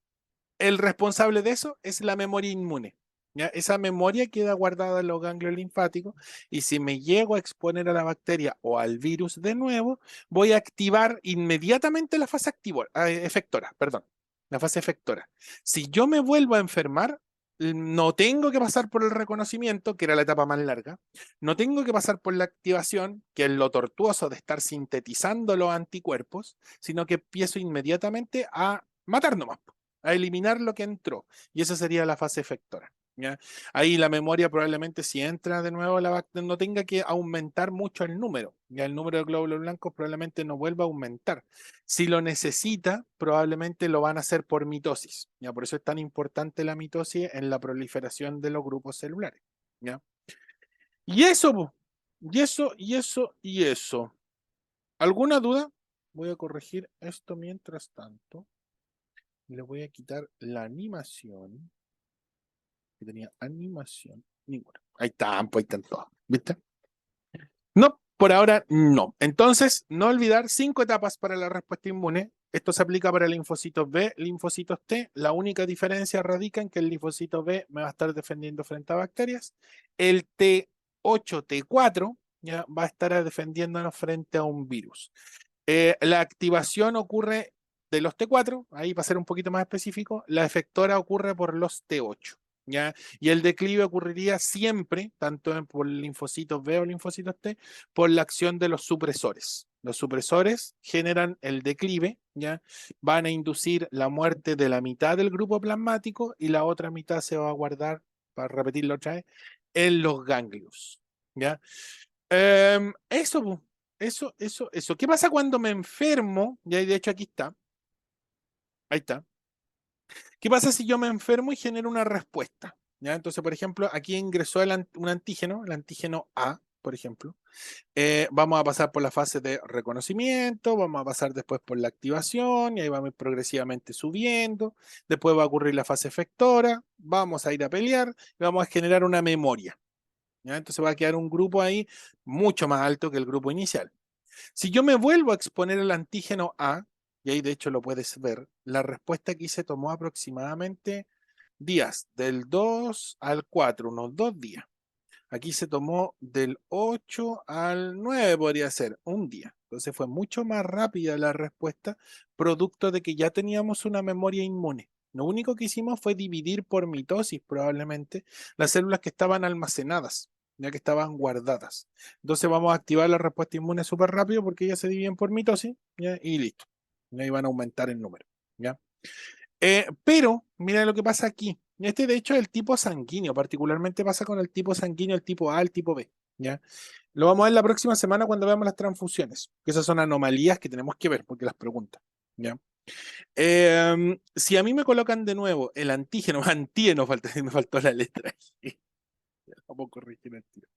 el responsable de eso es la memoria inmune. ¿Ya? Esa memoria queda guardada en los ganglios linfáticos y si me llego a exponer a la bacteria o al virus de nuevo, voy a activar inmediatamente la fase efectora, perdón, la fase efectora. Si yo me vuelvo a enfermar, no tengo que pasar por el reconocimiento, que era la etapa más larga, no tengo que pasar por la activación, que es lo tortuoso de estar sintetizando los anticuerpos, sino que empiezo inmediatamente a matar nomás, a eliminar lo que entró. Y esa sería la fase efectora. ¿Ya? Ahí la memoria probablemente si entra de nuevo la bacteria no tenga que aumentar mucho el número. Ya el número de glóbulos blancos probablemente no vuelva a aumentar. Si lo necesita, probablemente lo van a hacer por mitosis. ¿Ya? Por eso es tan importante la mitosis en la proliferación de los grupos celulares. ¿Ya? Y eso, po. Y eso. ¿Alguna duda? Voy a corregir esto mientras tanto. Le voy a quitar la animación. Que tenía animación. Ninguna. Ahí están, pues ahí están todos. ¿Viste? No, Por ahora, no. Entonces, no olvidar 5 etapas para la respuesta inmune. Esto se aplica para linfocitos B, linfocitos T. La única diferencia radica en que el linfocito B me va a estar defendiendo frente a bacterias. El T8, T4 ya va a estar defendiéndonos frente a un virus. La activación ocurre de los T4, ahí para ser un poquito más específico, la efectora ocurre por los T8. ¿Ya? Y el declive ocurriría siempre, tanto por linfocitos B o linfocitos T, por la acción de los supresores. Los supresores generan el declive, ¿ya? Van a inducir la muerte de la mitad del grupo plasmático y la otra mitad se va a guardar, para repetirlo otra vez, en los ganglios. ¿Ya? Eso, eso. ¿Qué pasa cuando me enfermo? Ya, de hecho, aquí está. Ahí está. ¿Qué pasa si yo me enfermo y genero una respuesta? ¿Ya? Entonces, por ejemplo, aquí ingresó un antígeno, el antígeno A, por ejemplo. Vamos a pasar por la fase de reconocimiento, vamos a pasar después por la activación y ahí vamos a ir progresivamente subiendo. Después va a ocurrir la fase efectora, vamos a ir a pelear y vamos a generar una memoria. ¿Ya? Entonces va a quedar un grupo ahí mucho más alto que el grupo inicial. Si yo me vuelvo a exponer el antígeno A, y ahí de hecho lo puedes ver, la respuesta aquí se tomó aproximadamente días, del 2 al 4, unos 2 días. Aquí se tomó del 8 al 9, podría ser, un día. Entonces fue mucho más rápida la respuesta, producto de que ya teníamos una memoria inmune. Lo único que hicimos fue dividir por mitosis probablemente las células que estaban almacenadas, ya que estaban guardadas. Entonces vamos a activar la respuesta inmune súper rápido porque ya se dividen por mitosis, ¿ya? Y listo. Y ahí van a aumentar el número. ¿Ya? Pero, mira lo que pasa aquí. Este, de hecho, es el tipo sanguíneo. Particularmente pasa con el tipo sanguíneo, el tipo A, el tipo B. ¿Ya? Lo vamos a ver la próxima semana cuando veamos las transfusiones. Que esas son anomalías que tenemos que ver porque las preguntan. ¿Ya? Si a mí me colocan de nuevo el antígeno, antígeno, me faltó la letra. Vamos a corregir el tiro.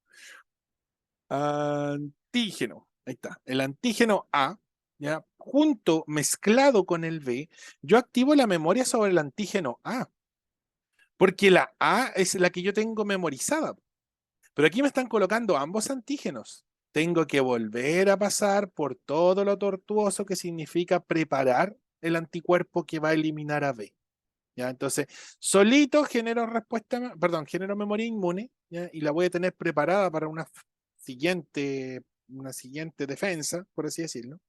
Antígeno. Ahí está. El antígeno A, ¿ya? Junto, mezclado con el B, yo activo la memoria sobre el antígeno A. Porque la A es la que yo tengo memorizada. Pero aquí me están colocando ambos antígenos. Tengo que volver a pasar por todo lo tortuoso que significa preparar el anticuerpo que va a eliminar a B. ¿Ya? Entonces, solito genero respuesta, perdón, genero memoria inmune, ¿ya? Y la voy a tener preparada para una siguiente defensa, por así decirlo.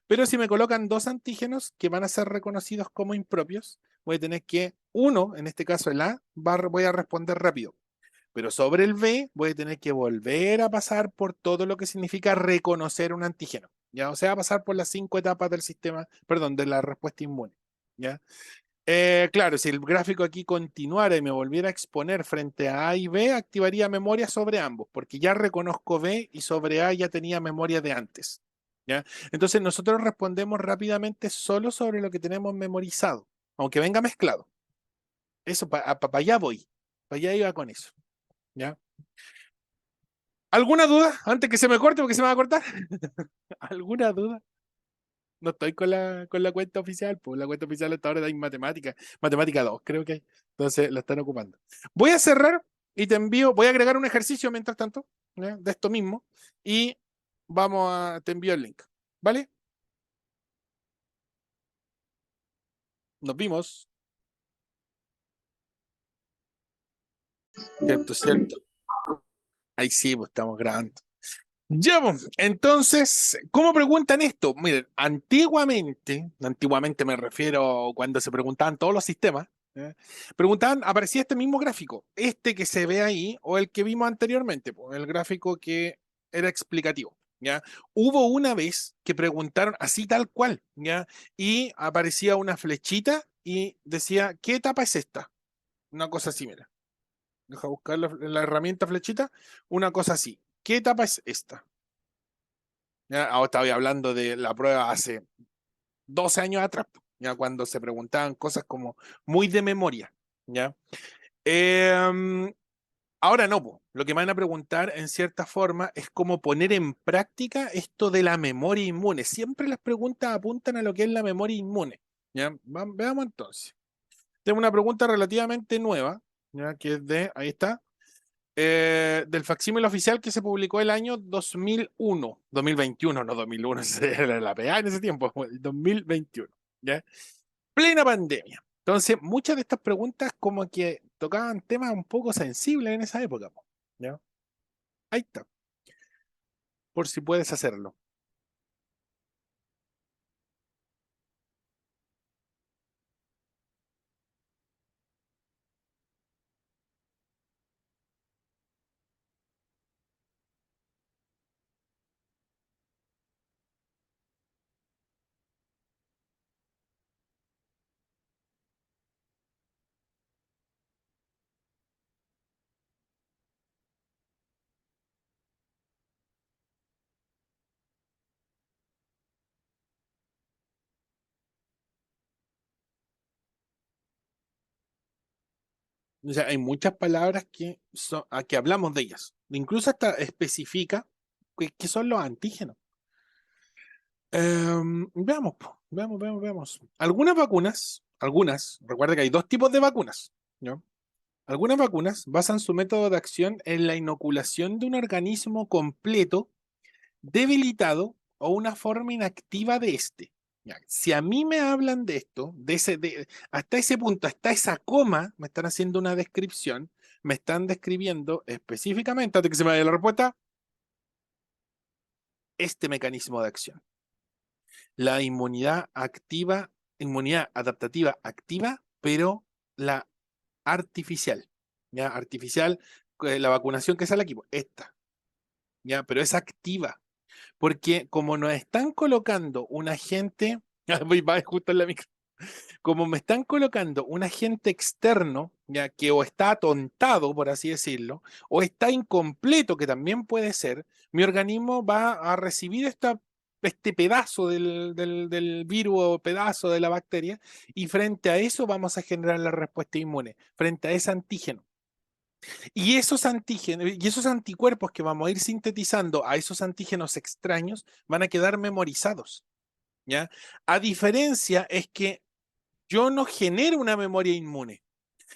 Pero si me colocan dos antígenos que van a ser reconocidos como impropios, voy a tener que, uno, en este caso el A, voy a responder rápido. Pero sobre el B voy a tener que volver a pasar por todo lo que significa reconocer un antígeno. ¿Ya? O sea, pasar por las 5 etapas del sistema, perdón, de la respuesta inmune. ¿Ya? Claro, si el gráfico aquí continuara y me volviera a exponer frente a A y B, activaría memoria sobre ambos, porque ya reconozco B y sobre A ya tenía memoria de antes. ¿Ya? Entonces nosotros respondemos rápidamente solo sobre lo que tenemos memorizado, aunque venga mezclado. Eso, para allá voy, para allá iba con eso. ¿Ya? ¿Alguna duda antes que se me corte porque se me va a cortar? ¿Alguna duda? No estoy con la cuenta oficial, pues la cuenta oficial hasta ahora da en matemática, matemática 2, creo que hay. Entonces la están ocupando. Voy a cerrar y te envío, voy a agregar un ejercicio mientras tanto, ¿ya? De esto mismo, y te envío el link. ¿Vale? Nos vimos. Cierto, cierto. Ahí sí, pues estamos grabando. Ya, pues, entonces, ¿cómo preguntan esto? Miren, antiguamente me refiero cuando se preguntaban todos los sistemas, ¿eh? Preguntaban, aparecía este mismo gráfico, este que se ve ahí o el que vimos anteriormente, pues, el gráfico que era explicativo, ¿ya? Hubo una vez que preguntaron así tal cual, ¿ya? Y aparecía una flechita y decía, ¿qué etapa es esta? Una cosa así, mira. Deja buscar la herramienta flechita, una cosa así. ¿Qué etapa es esta? Ya, ahora estaba hablando de la prueba hace 12 años atrás, ya cuando se preguntaban cosas como muy de memoria, ¿ya? Em, Ahora no, po. Lo que me van a preguntar en cierta forma es cómo poner en práctica esto de la memoria inmune. Siempre las preguntas apuntan a lo que es la memoria inmune, ¿ya? Veamos entonces. Tengo una pregunta relativamente nueva, ¿ya? Que es de, ahí está, del facsímil oficial que se publicó el año 2001, 2021, no 2001, esa era la PA en ese tiempo, el 2021, ¿ya? Plena pandemia. Entonces, muchas de estas preguntas como que tocaban temas un poco sensibles en esa época, po, ¿ya? Ahí está, por si puedes hacerlo. O sea, hay muchas palabras que, a que hablamos de ellas. Incluso hasta especifica qué son los antígenos. Veamos, po, veamos. Algunas, recuerda que hay dos tipos de vacunas, ¿no? Algunas vacunas basan su método de acción en la inoculación de un organismo completo, debilitado o una forma inactiva de este. Ya, si a mí me hablan de esto, hasta ese punto, hasta esa coma, me están haciendo una descripción, me están describiendo específicamente, antes que se me vaya la respuesta, este mecanismo de acción. La inmunidad activa, inmunidad adaptativa activa, pero la artificial. ¿Ya? Artificial, la vacunación que sale aquí, pues, esta, ¿ya? Pero es activa, porque como nos están colocando un agente, va justo en la micro, como me están colocando un agente externo, ya que o está atontado, por así decirlo, o está incompleto, que también puede ser, mi organismo va a recibir este pedazo del virus o pedazo de la bacteria, y frente a eso vamos a generar la respuesta inmune, frente a ese antígeno. Y esos antígenos y esos anticuerpos que vamos a ir sintetizando a esos antígenos extraños van a quedar memorizados, ¿ya? A diferencia es que yo no genero una memoria inmune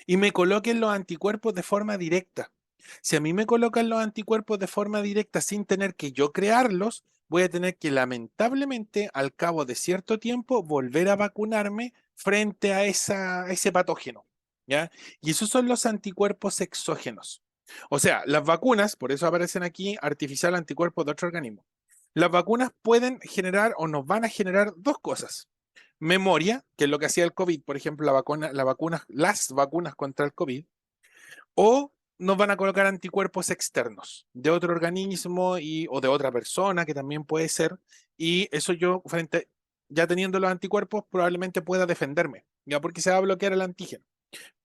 y me coloquen los anticuerpos de forma directa. Si a mí me colocan los anticuerpos de forma directa sin tener que yo crearlos, voy a tener que lamentablemente al cabo de cierto tiempo volver a vacunarme frente a ese patógeno, ¿ya? Y esos son los anticuerpos exógenos. O sea, las vacunas, por eso aparecen aquí artificial anticuerpos de otro organismo. Las vacunas pueden generar o nos van a generar dos cosas: memoria, que es lo que hacía el COVID, por ejemplo, las vacunas contra el COVID, o nos van a colocar anticuerpos externos de otro organismo o de otra persona, que también puede ser, y eso yo, ya teniendo los anticuerpos, probablemente pueda defenderme, ya porque se va a bloquear el antígeno.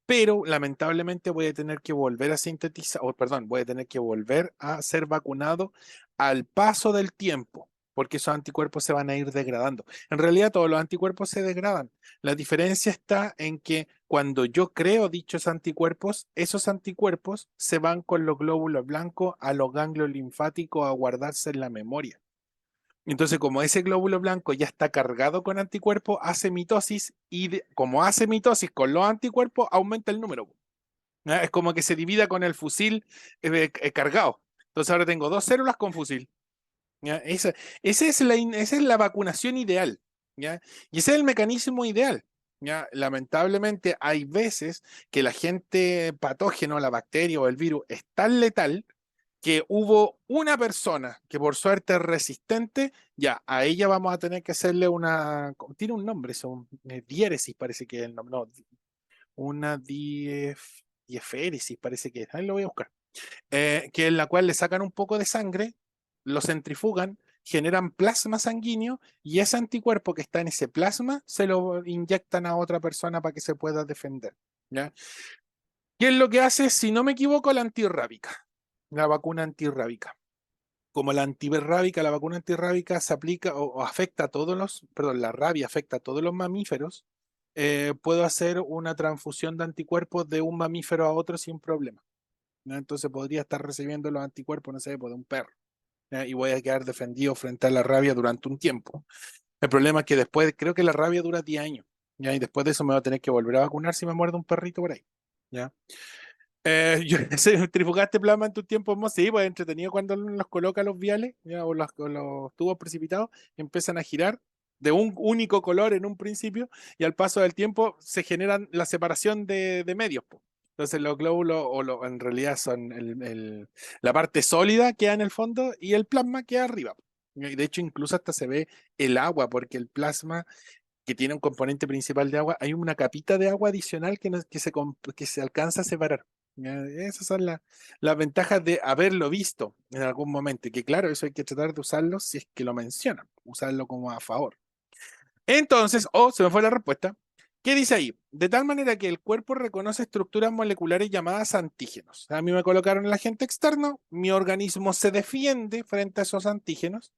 Pero lamentablemente voy a tener que volver a sintetizar, o perdón, voy a tener que volver a ser vacunado al paso del tiempo, porque esos anticuerpos se van a ir degradando. En realidad todos los anticuerpos se degradan. La diferencia está en que cuando yo creo dichos anticuerpos, esos anticuerpos se van con los glóbulos blancos a los ganglios linfáticos a guardarse en la memoria. Entonces, como ese glóbulo blanco ya está cargado con anticuerpos, hace mitosis y como hace mitosis con los anticuerpos, aumenta el número. ¿Ya? Es como que se divida con el fusil cargado. Entonces ahora tengo dos células con fusil. ¿Ya? Esa es la vacunación ideal. ¿Ya? Y ese es el mecanismo ideal. ¿Ya? Lamentablemente hay veces que el agente patógeno, la bacteria o el virus, es tan letal que hubo una persona que por suerte es resistente, ya, a ella vamos a tener que hacerle tiene un nombre, diéresis parece que es el nombre, no, una dieféresis parece que es, ahí lo voy a buscar, que en la cual le sacan un poco de sangre, lo centrifugan, generan plasma sanguíneo y ese anticuerpo que está en ese plasma se lo inyectan a otra persona para que se pueda defender, ¿ya? ¿Qué es lo que hace, si no me equivoco, la antirrábica? La vacuna antirrábica. Como la antirrábica, la vacuna antirrábica se aplica o afecta a todos perdón, la rabia afecta a todos los mamíferos, puedo hacer una transfusión de anticuerpos de un mamífero a otro sin problema, ¿no? Entonces podría estar recibiendo los anticuerpos, no sé, pues, de un perro, ¿ya? Y voy a quedar defendido frente a la rabia durante un tiempo. El problema es que después, creo que la rabia dura 10 años, ¿ya? Y después de eso me va a tener que volver a vacunar si me muerde un perrito por ahí, ¿ya? ¿Trifugaste plasma en tus tiempos, Mo? Sí, pues es entretenido cuando los coloca los viales, ya, o los tubos precipitados y empiezan a girar de un único color en un principio y al paso del tiempo se generan la separación de medios, po. Entonces los glóbulos, en realidad son la parte sólida queda en el fondo y el plasma queda arriba. Y de hecho, incluso hasta se ve el agua, porque el plasma que tiene un componente principal de agua, hay una capita de agua adicional que se alcanza a separar. ¿Ya? Esas son las ventajas de haberlo visto en algún momento. Y que claro, eso hay que tratar de usarlo si es que lo mencionan, usarlo como a favor. Entonces, se me fue la respuesta. ¿Qué dice ahí? De tal manera que el cuerpo reconoce estructuras moleculares llamadas antígenos. A mí me colocaron el agente externo, mi organismo se defiende frente a esos antígenos,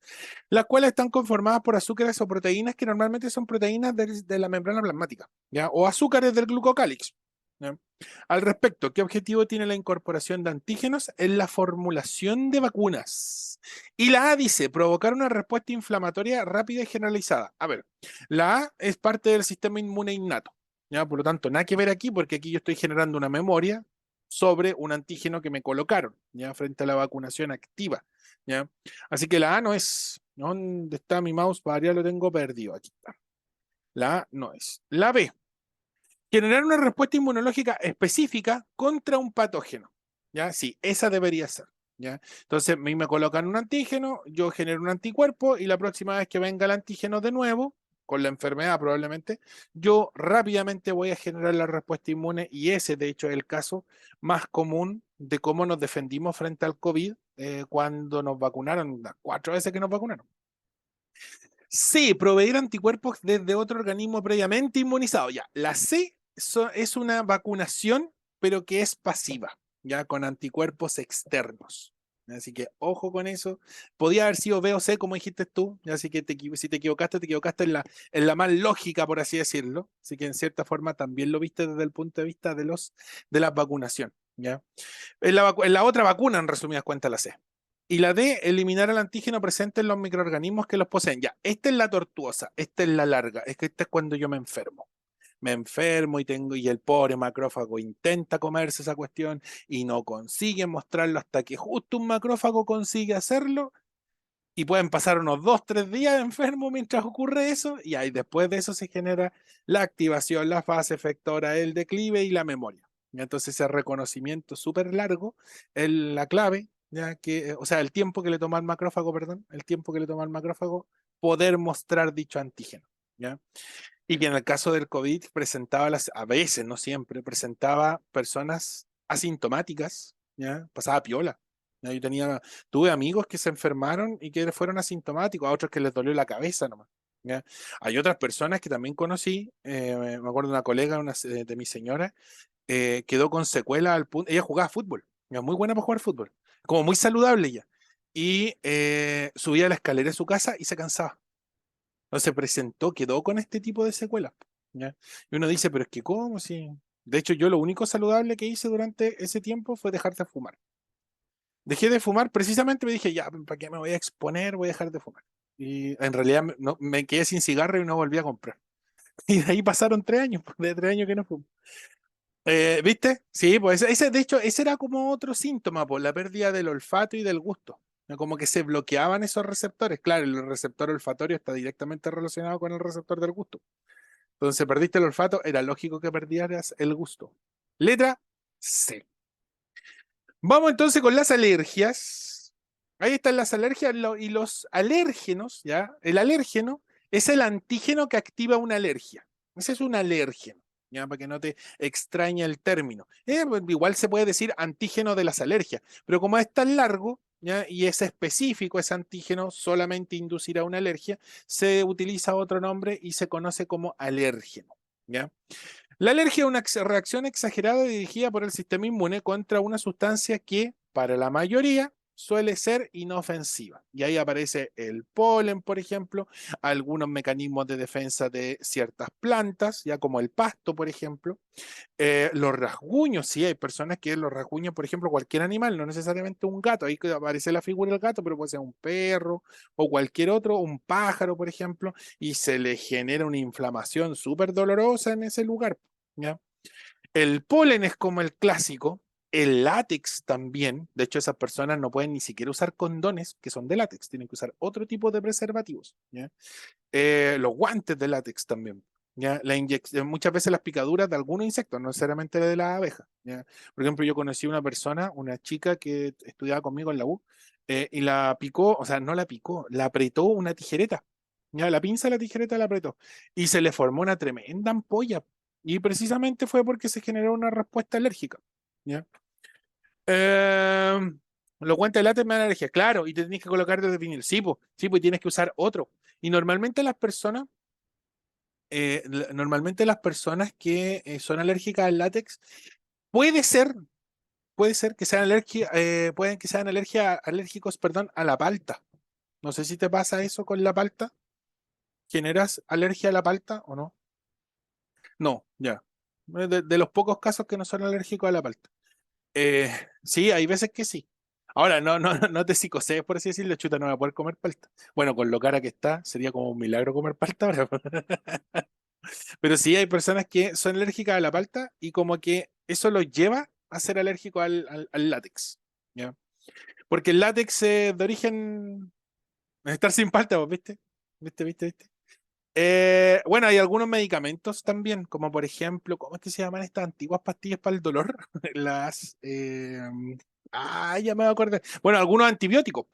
las cuales están conformadas por azúcares o proteínas que normalmente son proteínas de la membrana plasmática, ¿ya? O azúcares del glucocálix. ¿Ya? Al respecto, ¿qué objetivo tiene la incorporación de antígenos en la formulación de vacunas? Y la A dice, provocar una respuesta inflamatoria rápida y generalizada. A ver, la A es parte del sistema inmune innato, ¿ya? Por lo tanto, nada que ver aquí porque aquí yo estoy generando una memoria sobre un antígeno que me colocaron, ¿ya? Frente a la vacunación activa, ¿ya? Así que la A no es. ¿Dónde está mi mouse? Para lo tengo perdido. Aquí está. La A no es. La B. Generar una respuesta inmunológica específica contra un patógeno. ¿Ya? Sí, esa debería ser. ¿Ya? Entonces, a mí me colocan un antígeno, yo genero un anticuerpo y la próxima vez que venga el antígeno de nuevo, con la enfermedad probablemente, yo rápidamente voy a generar la respuesta inmune y ese, de hecho, es el caso más común de cómo nos defendimos frente al COVID cuando nos vacunaron, las 4 veces que nos vacunaron. C, proveer anticuerpos desde otro organismo previamente inmunizado. Ya, la C es una vacunación, pero que es pasiva, ya con anticuerpos externos. Así que ojo con eso. Podía haber sido B o C, como dijiste tú. Así que si te equivocaste en la más lógica, por así decirlo. Así que en cierta forma también lo viste desde el punto de vista de la vacunación. ¿Ya? En la otra vacuna, en resumidas cuentas, la C. Y la D, eliminar el antígeno presente en los microorganismos que los poseen. Ya, esta es la tortuosa, esta es la larga, es que esta es cuando yo me enfermo. Me enfermo y el pobre macrófago intenta comerse esa cuestión y no consigue mostrarlo hasta que justo un macrófago consigue hacerlo y pueden pasar unos 2, 3 días enfermo mientras ocurre eso y ahí después de eso se genera la activación, la fase efectora, el declive y la memoria. Entonces ese reconocimiento súper largo es la clave, ya que, o sea, el tiempo que le toma al macrófago, perdón, el tiempo que le toma al macrófago poder mostrar dicho antígeno, ¿ya? Y que en el caso del COVID presentaba a veces, no siempre, presentaba personas asintomáticas, ¿ya? Pasaba piola. ¿Ya? Tuve amigos que se enfermaron y que fueron asintomáticos, a otros que les dolió la cabeza nomás. ¿Ya? Hay otras personas que también conocí, me acuerdo de una colega de mi señora, quedó con secuela al punto, ella jugaba fútbol, ¿ya? Muy buena para jugar fútbol, como muy saludable ella, y subía la escalera de su casa y se cansaba. No se presentó, quedó con este tipo de secuelas. ¿Ya? Y uno dice, pero es que ¿cómo? Si... De hecho, yo lo único saludable que hice durante ese tiempo fue dejar de fumar. Dejé de fumar, precisamente me dije, ya, ¿para qué me voy a exponer? Voy a dejar de fumar. Y en realidad no, me quedé sin cigarro y no volví a comprar. Y de ahí pasaron 3 años, de 3 años que no fumo. ¿Viste? Sí, pues de hecho, ese era como otro síntoma, pues, la pérdida del olfato y del gusto. Como que se bloqueaban esos receptores. Claro, el receptor olfatorio está directamente relacionado con el receptor del gusto. Entonces, perdiste el olfato, era lógico que perdieras el gusto. Letra C. Vamos entonces con las alergias. Ahí están las alergias y los alérgenos, ¿ya? El alérgeno es el antígeno que activa una alergia. Ese es un alérgeno, ¿ya? Para que no te extrañe el término. Pues, igual se puede decir antígeno de las alergias, pero como es tan largo, ¿ya? Y es específico, ese antígeno solamente inducirá una alergia, se utiliza otro nombre y se conoce como alérgeno, ¿ya? La alergia es una reacción exagerada dirigida por el sistema inmune contra una sustancia que, para la mayoría, suele ser inofensiva. Y ahí aparece el polen, por ejemplo, algunos mecanismos de defensa de ciertas plantas, ya como el pasto, por ejemplo. Los rasguños, sí, hay personas que los rasguños, por ejemplo, cualquier animal, no necesariamente un gato, ahí aparece la figura del gato, pero puede ser un perro o cualquier otro, un pájaro, por ejemplo, y se le genera una inflamación súper dolorosa en ese lugar, ¿ya? El polen es como el clásico, El látex también, de hecho esas personas no pueden ni siquiera usar condones que son de látex, tienen que usar otro tipo de preservativos, ¿ya? Los guantes de látex también. ¿Ya? Muchas veces las picaduras de algunos insectos, no necesariamente de las abejas. ¿Ya? Por ejemplo, yo conocí una persona, una chica que estudiaba conmigo en la U, y la picó, o sea, no la picó, la apretó una tijereta. ¿Ya? La pinza de la tijereta la apretó. Y se le formó una tremenda ampolla. Y precisamente fue porque se generó una respuesta alérgica. ¿Ya? Eh, los guantes de látex me dan alergia, claro, y te tienes que colocar de vinil. Sí, pues tienes que usar otro. Y normalmente las personas que son alérgicas al látex, puede ser, puede ser que sean pueden que sean alérgicos, perdón, a la palta. No sé si te pasa eso con la palta. ¿Generas alergia a la palta o no? No, ya. De los pocos casos que no son alérgicos a la palta. Eh, sí, hay veces que sí. Ahora, no te psicosees, por así decirlo, chuta, no voy a poder comer palta. Bueno, con lo cara que está, sería como un milagro comer palta ahora. Pero sí hay personas que son alérgicas a la palta y como que eso los lleva a ser alérgico al látex. ¿Ya? Porque el látex es de origen estar sin palta, ¿vos ¿viste? ¿Viste? Bueno, hay algunos medicamentos también, como por ejemplo, ¿cómo es que se llaman estas antiguas pastillas para el dolor? Las... ya me acuerdo. Bueno, algunos antibióticos.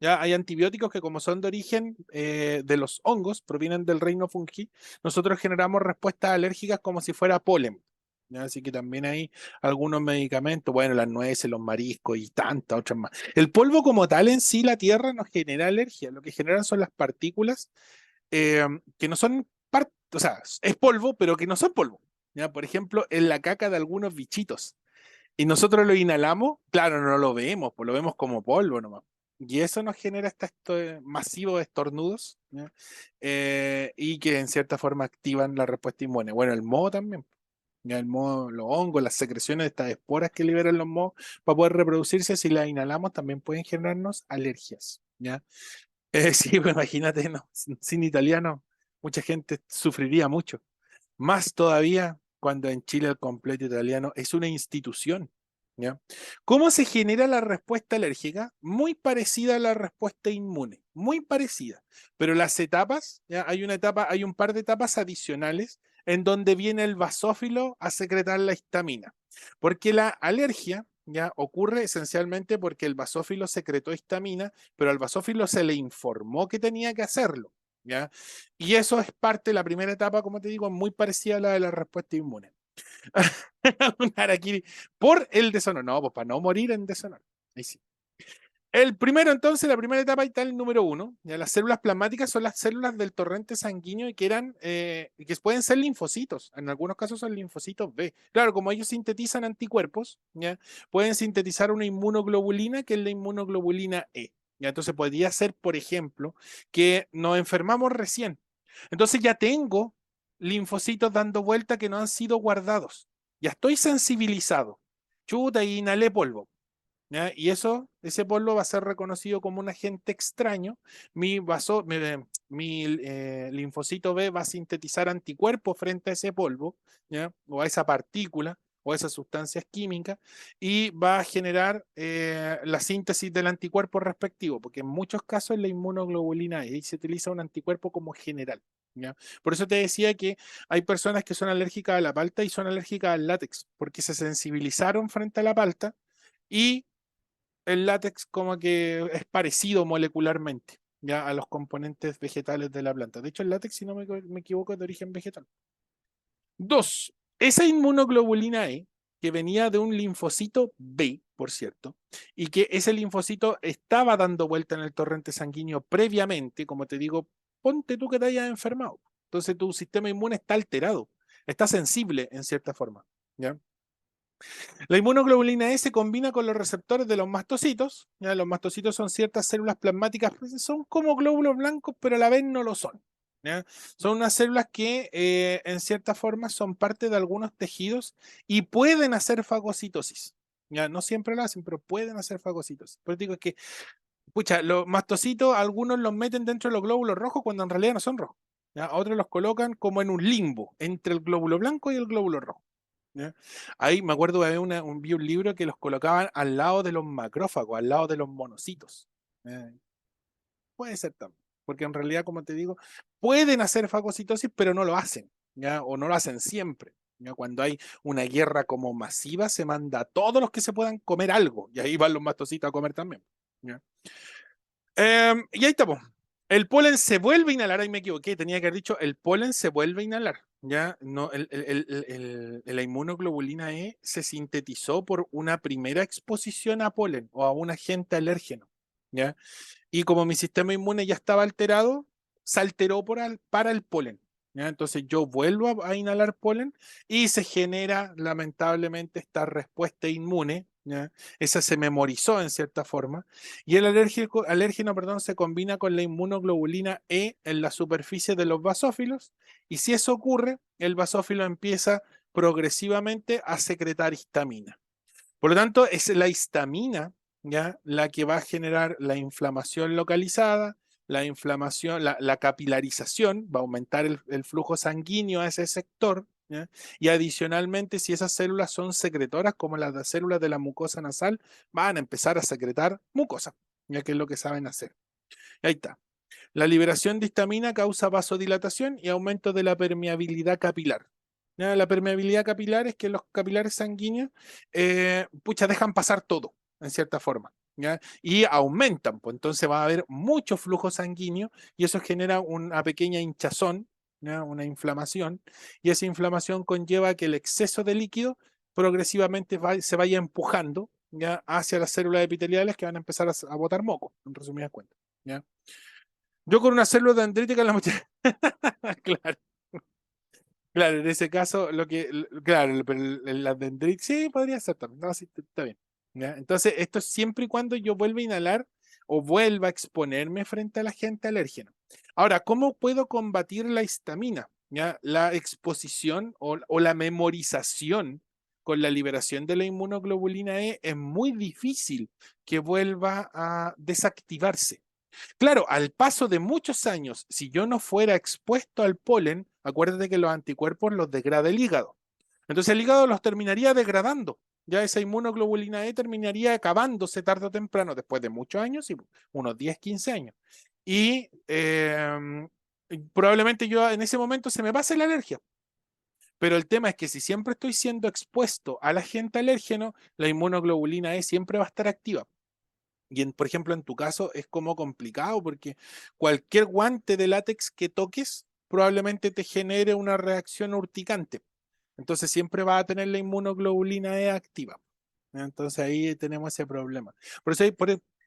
Ya hay antibióticos que como son de origen de los hongos, provienen del reino fungi, nosotros generamos respuestas alérgicas como si fuera polen. ¿Ya? Así que también hay algunos medicamentos, bueno, las nueces, los mariscos y tantas otras más. El polvo como tal en sí, la tierra no genera alergia, lo que generan son las partículas que no son parte, o sea, es polvo, pero que no son polvo. ¿Ya? Por ejemplo, en la caca de algunos bichitos. Y nosotros lo inhalamos, claro, no lo vemos, pues lo vemos como polvo nomás. Y eso nos genera estos masivos estornudos, ¿ya? Y que en cierta forma activan la respuesta inmune. Bueno, el moho también. Ya el moho, los hongos, las secreciones de estas esporas que liberan los mohos para poder reproducirse, si las inhalamos, también pueden generarnos alergias. ¿Ya? Sí, pues imagínate, ¿no? Sin italiano, mucha gente sufriría mucho. Más todavía cuando en Chile el completo italiano es una institución. ¿Ya? ¿Cómo se genera la respuesta alérgica? Muy parecida a la respuesta inmune, muy parecida. Pero las etapas, ¿ya? Hay un par de etapas adicionales en donde viene el basófilo a secretar la histamina. Porque la alergia ya ocurre esencialmente porque el basófilo secretó histamina, pero al basófilo se le informó que tenía que hacerlo. ¿Ya? Y eso es parte de la primera etapa, como te digo, muy parecida a la de la respuesta inmune. Un harakiri por el deshonor. No, pues para no morir en deshonor. Ahí sí. El primero, entonces, la primera etapa está el número uno. ¿Ya? Las células plasmáticas son las células del torrente sanguíneo y que pueden ser linfocitos. En algunos casos son linfocitos B. Claro, como ellos sintetizan anticuerpos, ¿ya? Pueden sintetizar una inmunoglobulina que es la inmunoglobulina E. ¿Ya? Entonces podría ser, por ejemplo, que nos enfermamos recién. Entonces ya tengo linfocitos dando vuelta que no han sido guardados. Ya estoy sensibilizado. Chuta, y inhalé polvo. ¿Ya? Y ese polvo va a ser reconocido como un agente extraño. Mi linfocito B va a sintetizar anticuerpos frente a ese polvo, ¿ya? O a esa partícula o a esas sustancias químicas y va a generar la síntesis del anticuerpo respectivo, porque en muchos casos la inmunoglobulina E se utiliza un anticuerpo como general. ¿Ya? Por eso te decía que hay personas que son alérgicas a la palta y son alérgicas al látex, porque se sensibilizaron frente a la palta y el látex como que es parecido molecularmente ya a los componentes vegetales de la planta. De hecho, el látex, si no me equivoco, es de origen vegetal. Dos, esa inmunoglobulina E, que venía de un linfocito B, por cierto, y que ese linfocito estaba dando vuelta en el torrente sanguíneo previamente, como te digo, ponte tú que te hayas enfermado. Entonces tu sistema inmune está alterado, está sensible en cierta forma. ¿Ya? La inmunoglobulina E se combina con los receptores de los mastocitos. ¿Ya? Los mastocitos son ciertas células plasmáticas, pues, son como glóbulos blancos, pero a la vez no lo son. ¿Ya? Son unas células que en cierta forma son parte de algunos tejidos y pueden hacer fagocitosis. ¿Ya? No siempre lo hacen, pero pueden hacer fagocitosis. Pero digo que, pucha, los mastocitos, algunos los meten dentro de los glóbulos rojos cuando en realidad no son rojos. ¿Ya? Otros los colocan como en un limbo entre el glóbulo blanco y el glóbulo rojo. ¿ya? Ahí me acuerdo que había vi un libro que los colocaban al lado de los macrófagos, al lado de los monocitos. ¿Ya? Puede ser también, porque en realidad, como te digo, pueden hacer fagocitosis, pero no lo hacen, ¿ya? O no lo hacen siempre. ¿Ya? Cuando hay una guerra como masiva, se manda a todos los que se puedan comer algo, y ahí van los mastocitos a comer también. ¿Ya? Y ahí estamos. El polen se vuelve a inhalar, ahí me equivoqué, tenía que haber dicho, el polen se vuelve a inhalar. ¿Ya? No, la inmunoglobulina E se sintetizó por una primera exposición a polen o a un agente alérgeno. ¿Ya? Y como mi sistema inmune ya estaba alterado, se alteró para el polen. ¿Ya? Entonces yo vuelvo a inhalar polen y se genera lamentablemente esta respuesta inmune. ¿Ya? Esa se memorizó en cierta forma. Y el alérgeno, perdón, se combina con la inmunoglobulina E en la superficie de los basófilos. Y si eso ocurre, el basófilo empieza progresivamente a secretar histamina. Por lo tanto, es la histamina, ¿ya? La que va a generar la inflamación localizada, la inflamación, la capilarización, va a aumentar el flujo sanguíneo a ese sector, ¿ya? Y adicionalmente, si esas células son secretoras, como las células de la mucosa nasal, van a empezar a secretar mucosa, ya que es lo que saben hacer. Ahí está. La liberación de histamina causa vasodilatación y aumento de la permeabilidad capilar. ¿Ya? La permeabilidad capilar es que los capilares sanguíneos pucha, dejan pasar todo, en cierta forma. ¿Ya? Y aumentan, pues entonces va a haber mucho flujo sanguíneo y eso genera una pequeña hinchazón, ¿ya? Una inflamación, y esa inflamación conlleva que el exceso de líquido progresivamente se vaya empujando, ¿ya? Hacia las células epiteliales que van a empezar a botar moco, en resumidas cuentas. ¿Ya? Yo con una célula dendrítica en la mochila. Claro, claro, en ese caso, claro, pero la dendritis, sí, podría ser también. No, sí, está bien. ¿Ya? Entonces, esto es siempre y cuando yo vuelva a inhalar o vuelva a exponerme frente al agente alérgeno. Ahora, ¿cómo puedo combatir la histamina? ¿Ya? La exposición o la memorización con la liberación de la inmunoglobulina E es muy difícil que vuelva a desactivarse. Claro, al paso de muchos años, si yo no fuera expuesto al polen, acuérdate que los anticuerpos los degrada el hígado. Entonces el hígado los terminaría degradando. Ya esa inmunoglobulina E terminaría acabándose tarde o temprano, después de muchos años, y unos 10, 15 años. Y probablemente yo en ese momento se me pase la alergia. Pero el tema es que si siempre estoy siendo expuesto al agente alérgeno, la inmunoglobulina E siempre va a estar activa. Y por ejemplo, en tu caso es como complicado porque cualquier guante de látex que toques probablemente te genere una reacción urticante. Entonces siempre va a tener la inmunoglobulina E activa. Entonces ahí tenemos ese problema. Por eso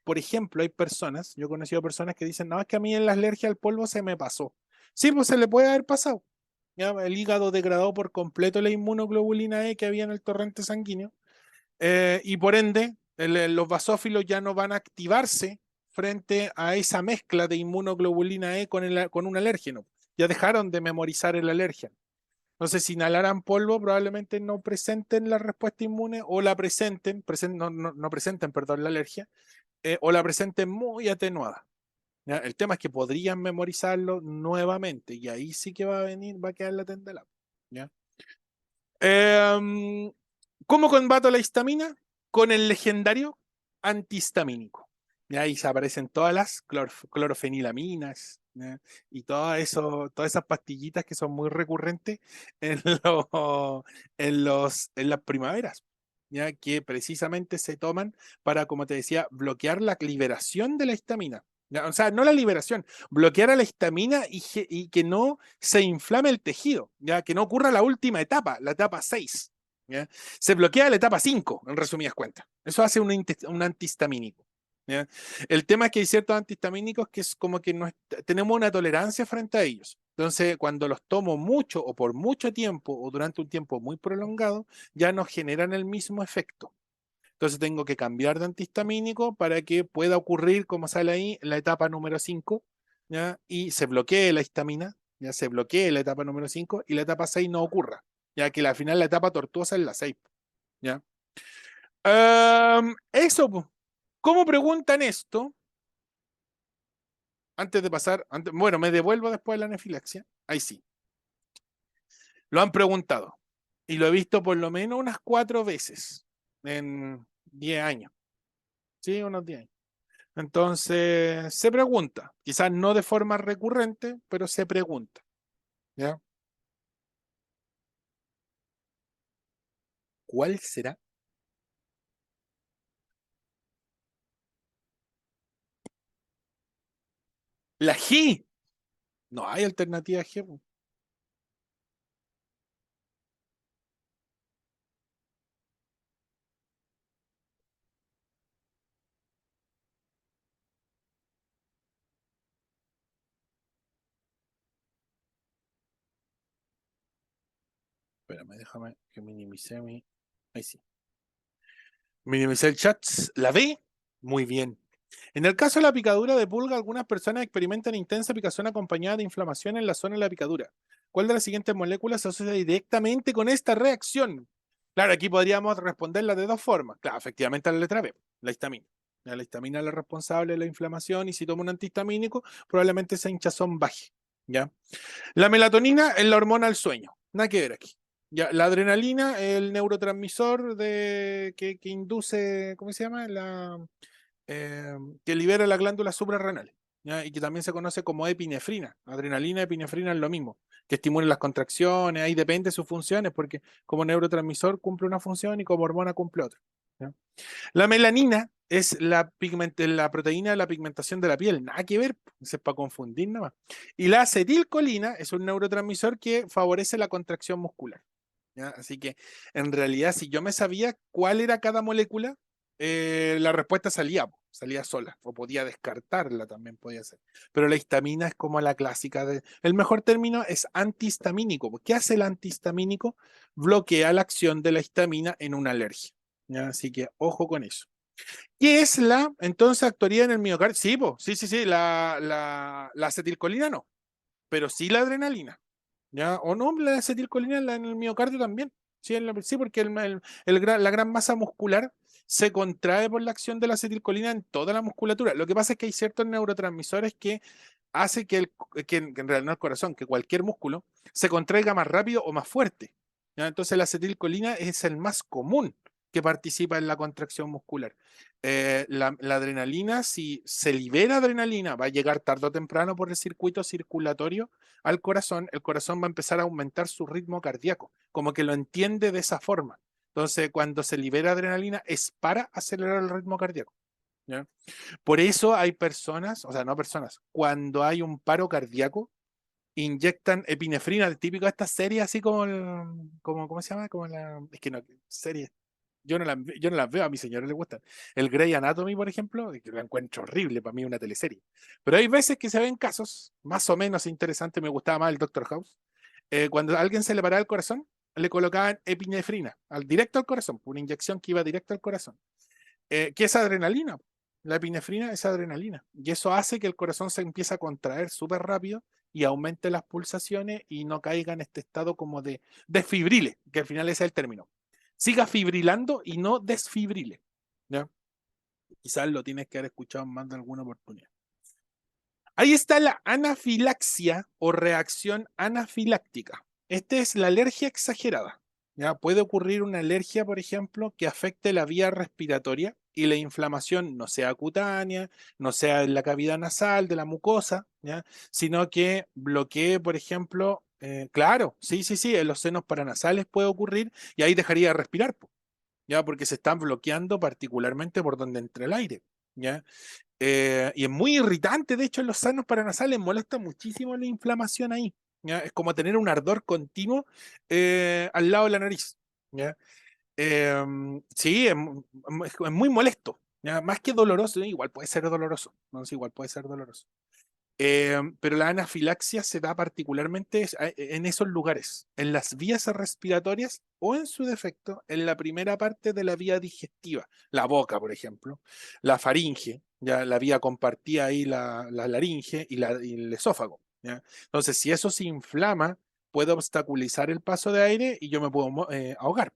por ejemplo, hay personas, yo he conocido personas que dicen, no, es que a mí en la alergia al polvo se me pasó. Sí, pues se le puede haber pasado. ¿Ya? El hígado degradó por completo la inmunoglobulina E que había en el torrente sanguíneo y por ende los basófilos ya no van a activarse frente a esa mezcla de inmunoglobulina E con un alérgeno. Ya dejaron de memorizar el alérgeno. Entonces, si inhalaran polvo, probablemente no presenten la respuesta inmune o la no presenten, perdón, la alergia, o la presenten muy atenuada. ¿Ya? El tema es que podrían memorizarlo nuevamente y ahí sí que va a venir, va a quedar la tendala. ¿Ya? Eh, ¿Cómo combato la histamina? Con el legendario antihistamínico. Y ahí se aparecen todas las clorofenilaminas, ¿ya? Y todas esas pastillitas que son muy recurrentes en, en las primaveras, ¿ya? Que precisamente se toman para, como te decía, bloquear la liberación de la histamina. ¿Ya? O sea, no la liberación, bloquear a la histamina y que no se inflame el tejido, ya que no ocurra la última etapa, la etapa 6. ¿Ya? Se bloquea la etapa 5, en resumidas cuentas. Eso hace un antihistamínico. ¿Ya? El tema es que hay ciertos antihistamínicos que es como que tenemos una tolerancia frente a ellos. Entonces, cuando los tomo mucho o por mucho tiempo o durante un tiempo muy prolongado, ya no generan el mismo efecto. Entonces tengo que cambiar de antihistamínico para que pueda ocurrir, como sale ahí, la etapa número 5, ¿ya? Y se bloquee la histamina, ya se bloquee la etapa número 5 y la etapa 6 no ocurra, ya que al final la etapa tortuosa es la 6, ¿ya? Eso, po. ¿Cómo preguntan esto? Antes de pasar, bueno, me devuelvo después de la anafilaxia. Ahí sí. Lo han preguntado. Y lo he visto por lo menos unas 4 veces en 10 años. Sí, unos 10 años. Entonces, se pregunta, quizás no de forma recurrente, pero se pregunta. ¿Ya? ¿Cuál será? La G. No hay alternativa G, po. Espérame, déjame que minimice mi. Ahí sí. Minimicé el chat. La B. Muy bien. En el caso de la picadura de pulga, algunas personas experimentan intensa picazón acompañada de inflamación en la zona de la picadura. ¿Cuál de las siguientes moléculas se asocia directamente con esta reacción? Claro, aquí podríamos responderla de dos formas. Claro, efectivamente la letra B, la histamina. La histamina es la responsable de la inflamación y si tomo un antihistamínico, probablemente esa hinchazón baje. ¿Ya? La melatonina es la hormona del sueño. Nada que ver aquí. Ya, la adrenalina es el neurotransmisor que induce, ¿cómo se llama? Eh, que libera las glándulas suprarrenales, ¿ya? Y que también se conoce como epinefrina. Adrenalina y epinefrina es lo mismo, que estimulan las contracciones, ahí depende de sus funciones, porque como neurotransmisor cumple una función y como hormona cumple otra. ¿Ya? La melanina es la proteína de la pigmentación de la piel, nada que ver, eso es para confundir nada más. Y la acetilcolina es un neurotransmisor que favorece la contracción muscular. ¿Ya? Así que en realidad, si yo me sabía cuál era cada molécula, la respuesta salía sola, o podía descartarla también, podía ser. Pero la histamina es como la clásica el mejor término es antihistamínico. ¿Qué hace el antihistamínico? Bloquea la acción de la histamina en una alergia. ¿Ya? Así que ojo con eso. ¿Qué es entonces, actuaría en el miocardio? Sí, sí, sí, sí, la acetilcolina no, pero sí la adrenalina. ¿Ya? O no, la acetilcolina en el miocardio también. Sí, sí, porque la gran masa muscular se contrae por la acción de la acetilcolina en toda la musculatura. Lo que pasa es que hay ciertos neurotransmisores que hace que en realidad no el corazón, que cualquier músculo se contraiga más rápido o más fuerte. ¿Ya? Entonces la acetilcolina es el más común que participa en la contracción muscular. La adrenalina, si se libera adrenalina, va a llegar tarde o temprano por el circuito circulatorio al corazón, el corazón va a empezar a aumentar su ritmo cardíaco, como que lo entiende de esa forma. Entonces, cuando se libera adrenalina es para acelerar el ritmo cardíaco. ¿Ya? Por eso hay personas, o sea, no personas, cuando hay un paro cardíaco, inyectan epinefrina, el típico de estas series, así como, ¿cómo se llama? Como es que no, series. Yo no las veo, a mi señora le gustan. El Grey Anatomy, por ejemplo, que lo encuentro horrible, para mí una teleserie. Pero hay veces que se ven casos más o menos interesantes, me gustaba más el Doctor House. Cuando a alguien se le paraba el corazón, le colocaban epinefrina, directo al corazón, una inyección que iba directo al corazón. ¿Qué es adrenalina? La epinefrina es adrenalina. Y eso hace que el corazón se empiece a contraer súper rápido y aumente las pulsaciones y no caiga en este estado como de desfibrile, que al final ese es el término. Siga fibrilando y no desfibrile. ¿Ya? Quizás lo tienes que haber escuchado en más de alguna oportunidad. Ahí está la anafilaxia o reacción anafiláctica. Esta es la alergia exagerada. ¿Ya? Puede ocurrir una alergia, por ejemplo, que afecte la vía respiratoria y la inflamación no sea cutánea, no sea en la cavidad nasal de la mucosa, ¿ya? Sino que bloquee, por ejemplo, claro, sí, sí, sí, en los senos paranasales puede ocurrir y ahí dejaría de respirar, ¿ya? Porque se están bloqueando particularmente por donde entra el aire, ¿ya? Y es muy irritante, de hecho, en los sanos paranasales molesta muchísimo la inflamación ahí. ¿Ya? Es como tener un ardor continuo al lado de la nariz. ¿Ya? Sí, es muy molesto. ¿Ya? Más que doloroso, igual puede ser doloroso. No sé, igual puede ser doloroso. Pero la anafilaxia se da particularmente en esos lugares, en las vías respiratorias o en su defecto en la primera parte de la vía digestiva, la boca, por ejemplo, la faringe, ya la vía compartida ahí, la laringe y el esófago. ¿Ya? Entonces, si eso se inflama, puede obstaculizar el paso de aire y yo me puedo ahogar.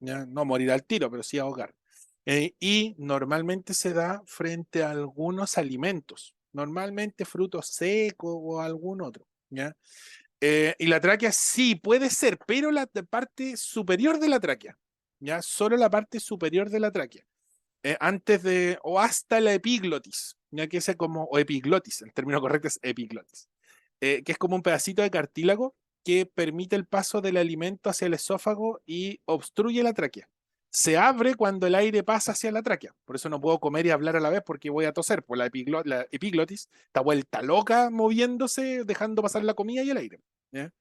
¿Ya? No morir al tiro, pero sí ahogar. Y normalmente se da frente a algunos alimentos, normalmente frutos secos o algún otro, ¿ya? Y la tráquea sí puede ser, pero la parte superior de la tráquea, ¿ya? Solo la parte superior de la tráquea. Antes de, o hasta la epiglotis, ya que ese como, o epiglotis, el término correcto es epiglotis, que es como un pedacito de cartílago que permite el paso del alimento hacia el esófago y obstruye la tráquea. Se abre cuando el aire pasa hacia la tráquea. Por eso no puedo comer y hablar a la vez porque voy a toser. Pues la epiglotis está vuelta loca moviéndose, dejando pasar la comida y el aire. ¿Ya?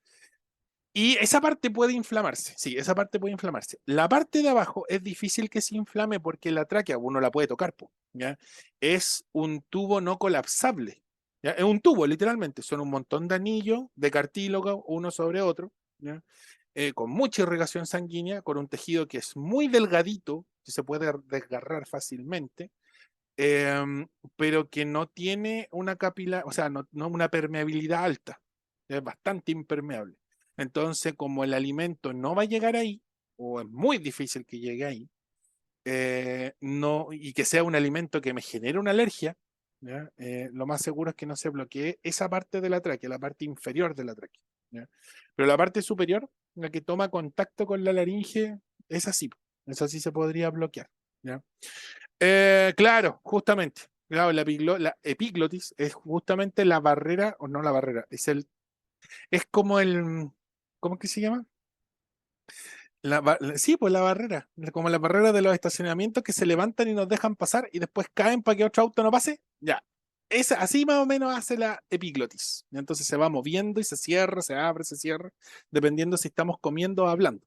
Y esa parte puede inflamarse, sí, esa parte puede inflamarse. La parte de abajo es difícil que se inflame porque la tráquea uno la puede tocar, ¿ya? Es un tubo no colapsable, ¿ya? Es un tubo, literalmente, son un montón de anillos de cartílago uno sobre otro, ¿ya? Con mucha irrigación sanguínea, con un tejido que es muy delgadito, que se puede desgarrar fácilmente, pero que no tiene una capilar, o sea, no una permeabilidad alta, es bastante impermeable. Entonces, como el alimento no va a llegar ahí, o es muy difícil que llegue ahí, no, y que sea un alimento que me genere una alergia, ¿ya? Lo más seguro es que no se bloquee esa parte de la tráquea, la parte inferior de la tráquea, ¿ya? Pero la parte superior, la que toma contacto con la laringe, esa sí se podría bloquear, ¿ya? Claro, justamente. Claro, la epiglotis es justamente la barrera, o no la barrera, es como ¿cómo que se llama? Sí, pues la barrera, como la barrera de los estacionamientos que se levantan y nos dejan pasar y después caen para que otro auto no pase. Ya. Así más o menos hace la epiglotis. Entonces se va moviendo y se cierra, se abre, se cierra, dependiendo si estamos comiendo o hablando.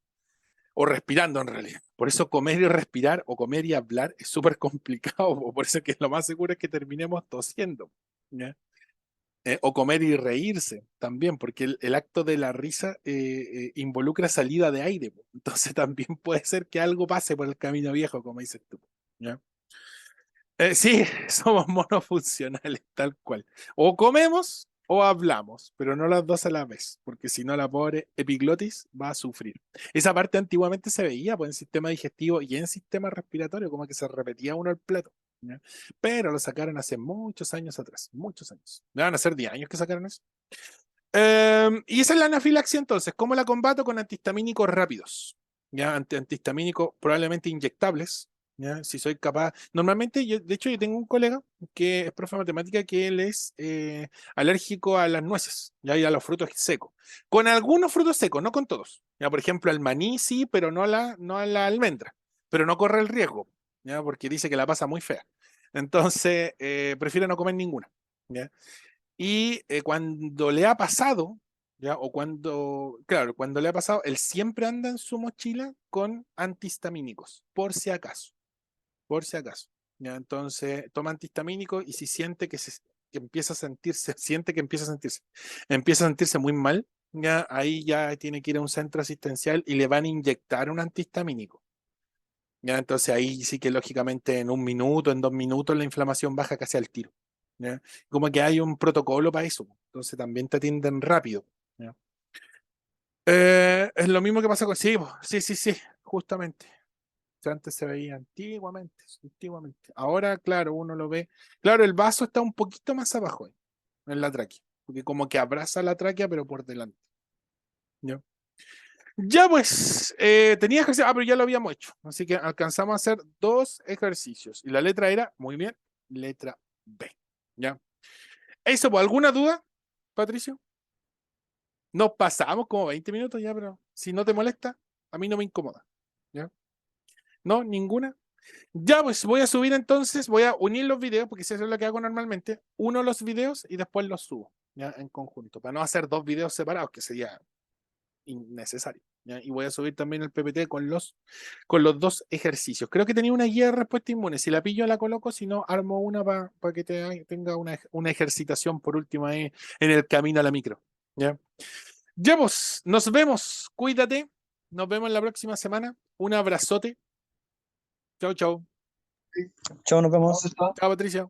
O respirando en realidad. Por eso comer y respirar o comer y hablar es súper complicado. Por eso que lo más seguro es que terminemos tosiendo. ¿Ya? O comer y reírse también, porque el acto de la risa involucra salida de aire. Entonces también puede ser que algo pase por el camino viejo, como dices tú. ¿Ya? Sí, somos monofuncionales, tal cual. O comemos o hablamos, pero no las dos a la vez, porque si no la pobre epiglotis va a sufrir. Esa parte antiguamente se veía pues, en sistema digestivo y en sistema respiratorio, como que se repetía uno el plato. ¿Ya? Pero lo sacaron hace muchos años atrás, muchos años. Van a ser 10 años que sacaron eso. Y esa es la anafilaxia entonces. ¿Cómo la combato? Con antihistamínicos rápidos. ¿Ya? Antihistamínicos probablemente inyectables. ¿Ya? Si soy capaz. Normalmente, de hecho, yo tengo un colega que es profe de matemática que él es alérgico a las nueces, ¿ya? Y a los frutos secos. Con algunos frutos secos, no con todos. ¿Ya? Por ejemplo, al maní sí, pero no a la almendra. Pero no corre el riesgo, ¿ya? Porque dice que la pasa muy fea. Entonces, prefiere no comer ninguna. ¿Ya? Y cuando le ha pasado, ¿ya? O cuando, claro, cuando le ha pasado, él siempre anda en su mochila con antihistamínicos, por si acaso. ¿Ya? Entonces, toma antihistamínicos y si siente que empieza a sentirse, siente que empieza a sentirse muy mal, ya ahí ya tiene que ir a un centro asistencial y le van a inyectar un antihistamínico. ¿Ya? Entonces ahí sí que lógicamente en 1 minuto, en 2 minutos la inflamación baja casi al tiro. ¿Ya? Como que hay un protocolo para eso, entonces también te atienden rápido. ¿Ya? Es lo mismo que pasa con sí, sí, justamente. O sea, antes se veía antiguamente. Ahora, claro, uno lo ve. Claro, el vaso está un poquito más abajo en la tráquea, porque como que abraza la tráquea, pero por delante. ¿Ya? Ya pues, tenía ejercicio, pero ya lo habíamos hecho, así que alcanzamos a hacer 2 ejercicios. Y la letra era, muy bien, letra B. ¿Ya? Eso, pues, ¿alguna duda, Patricio? Nos pasamos como 20 minutos ya, pero si no te molesta, a mí no me incomoda. ¿Ya? ¿No? ¿Ninguna? Ya, pues voy a subir entonces, voy a unir los videos, porque eso es lo que hago normalmente. Uno los videos y después los subo, ¿ya? En conjunto, para no hacer 2 videos separados, que sería innecesario. ¿Ya? Y voy a subir también el PPT con los 2 ejercicios. Creo que tenía una guía de respuesta inmune. Si la pillo, la coloco. Si no, armo una para que tenga una ejercitación por último ahí en el camino a la micro. ¿Ya? Ya vos, nos vemos. Cuídate. Nos vemos la próxima semana. Un abrazote. Chau, chau. Chao, nos vemos. Chao, Patricia.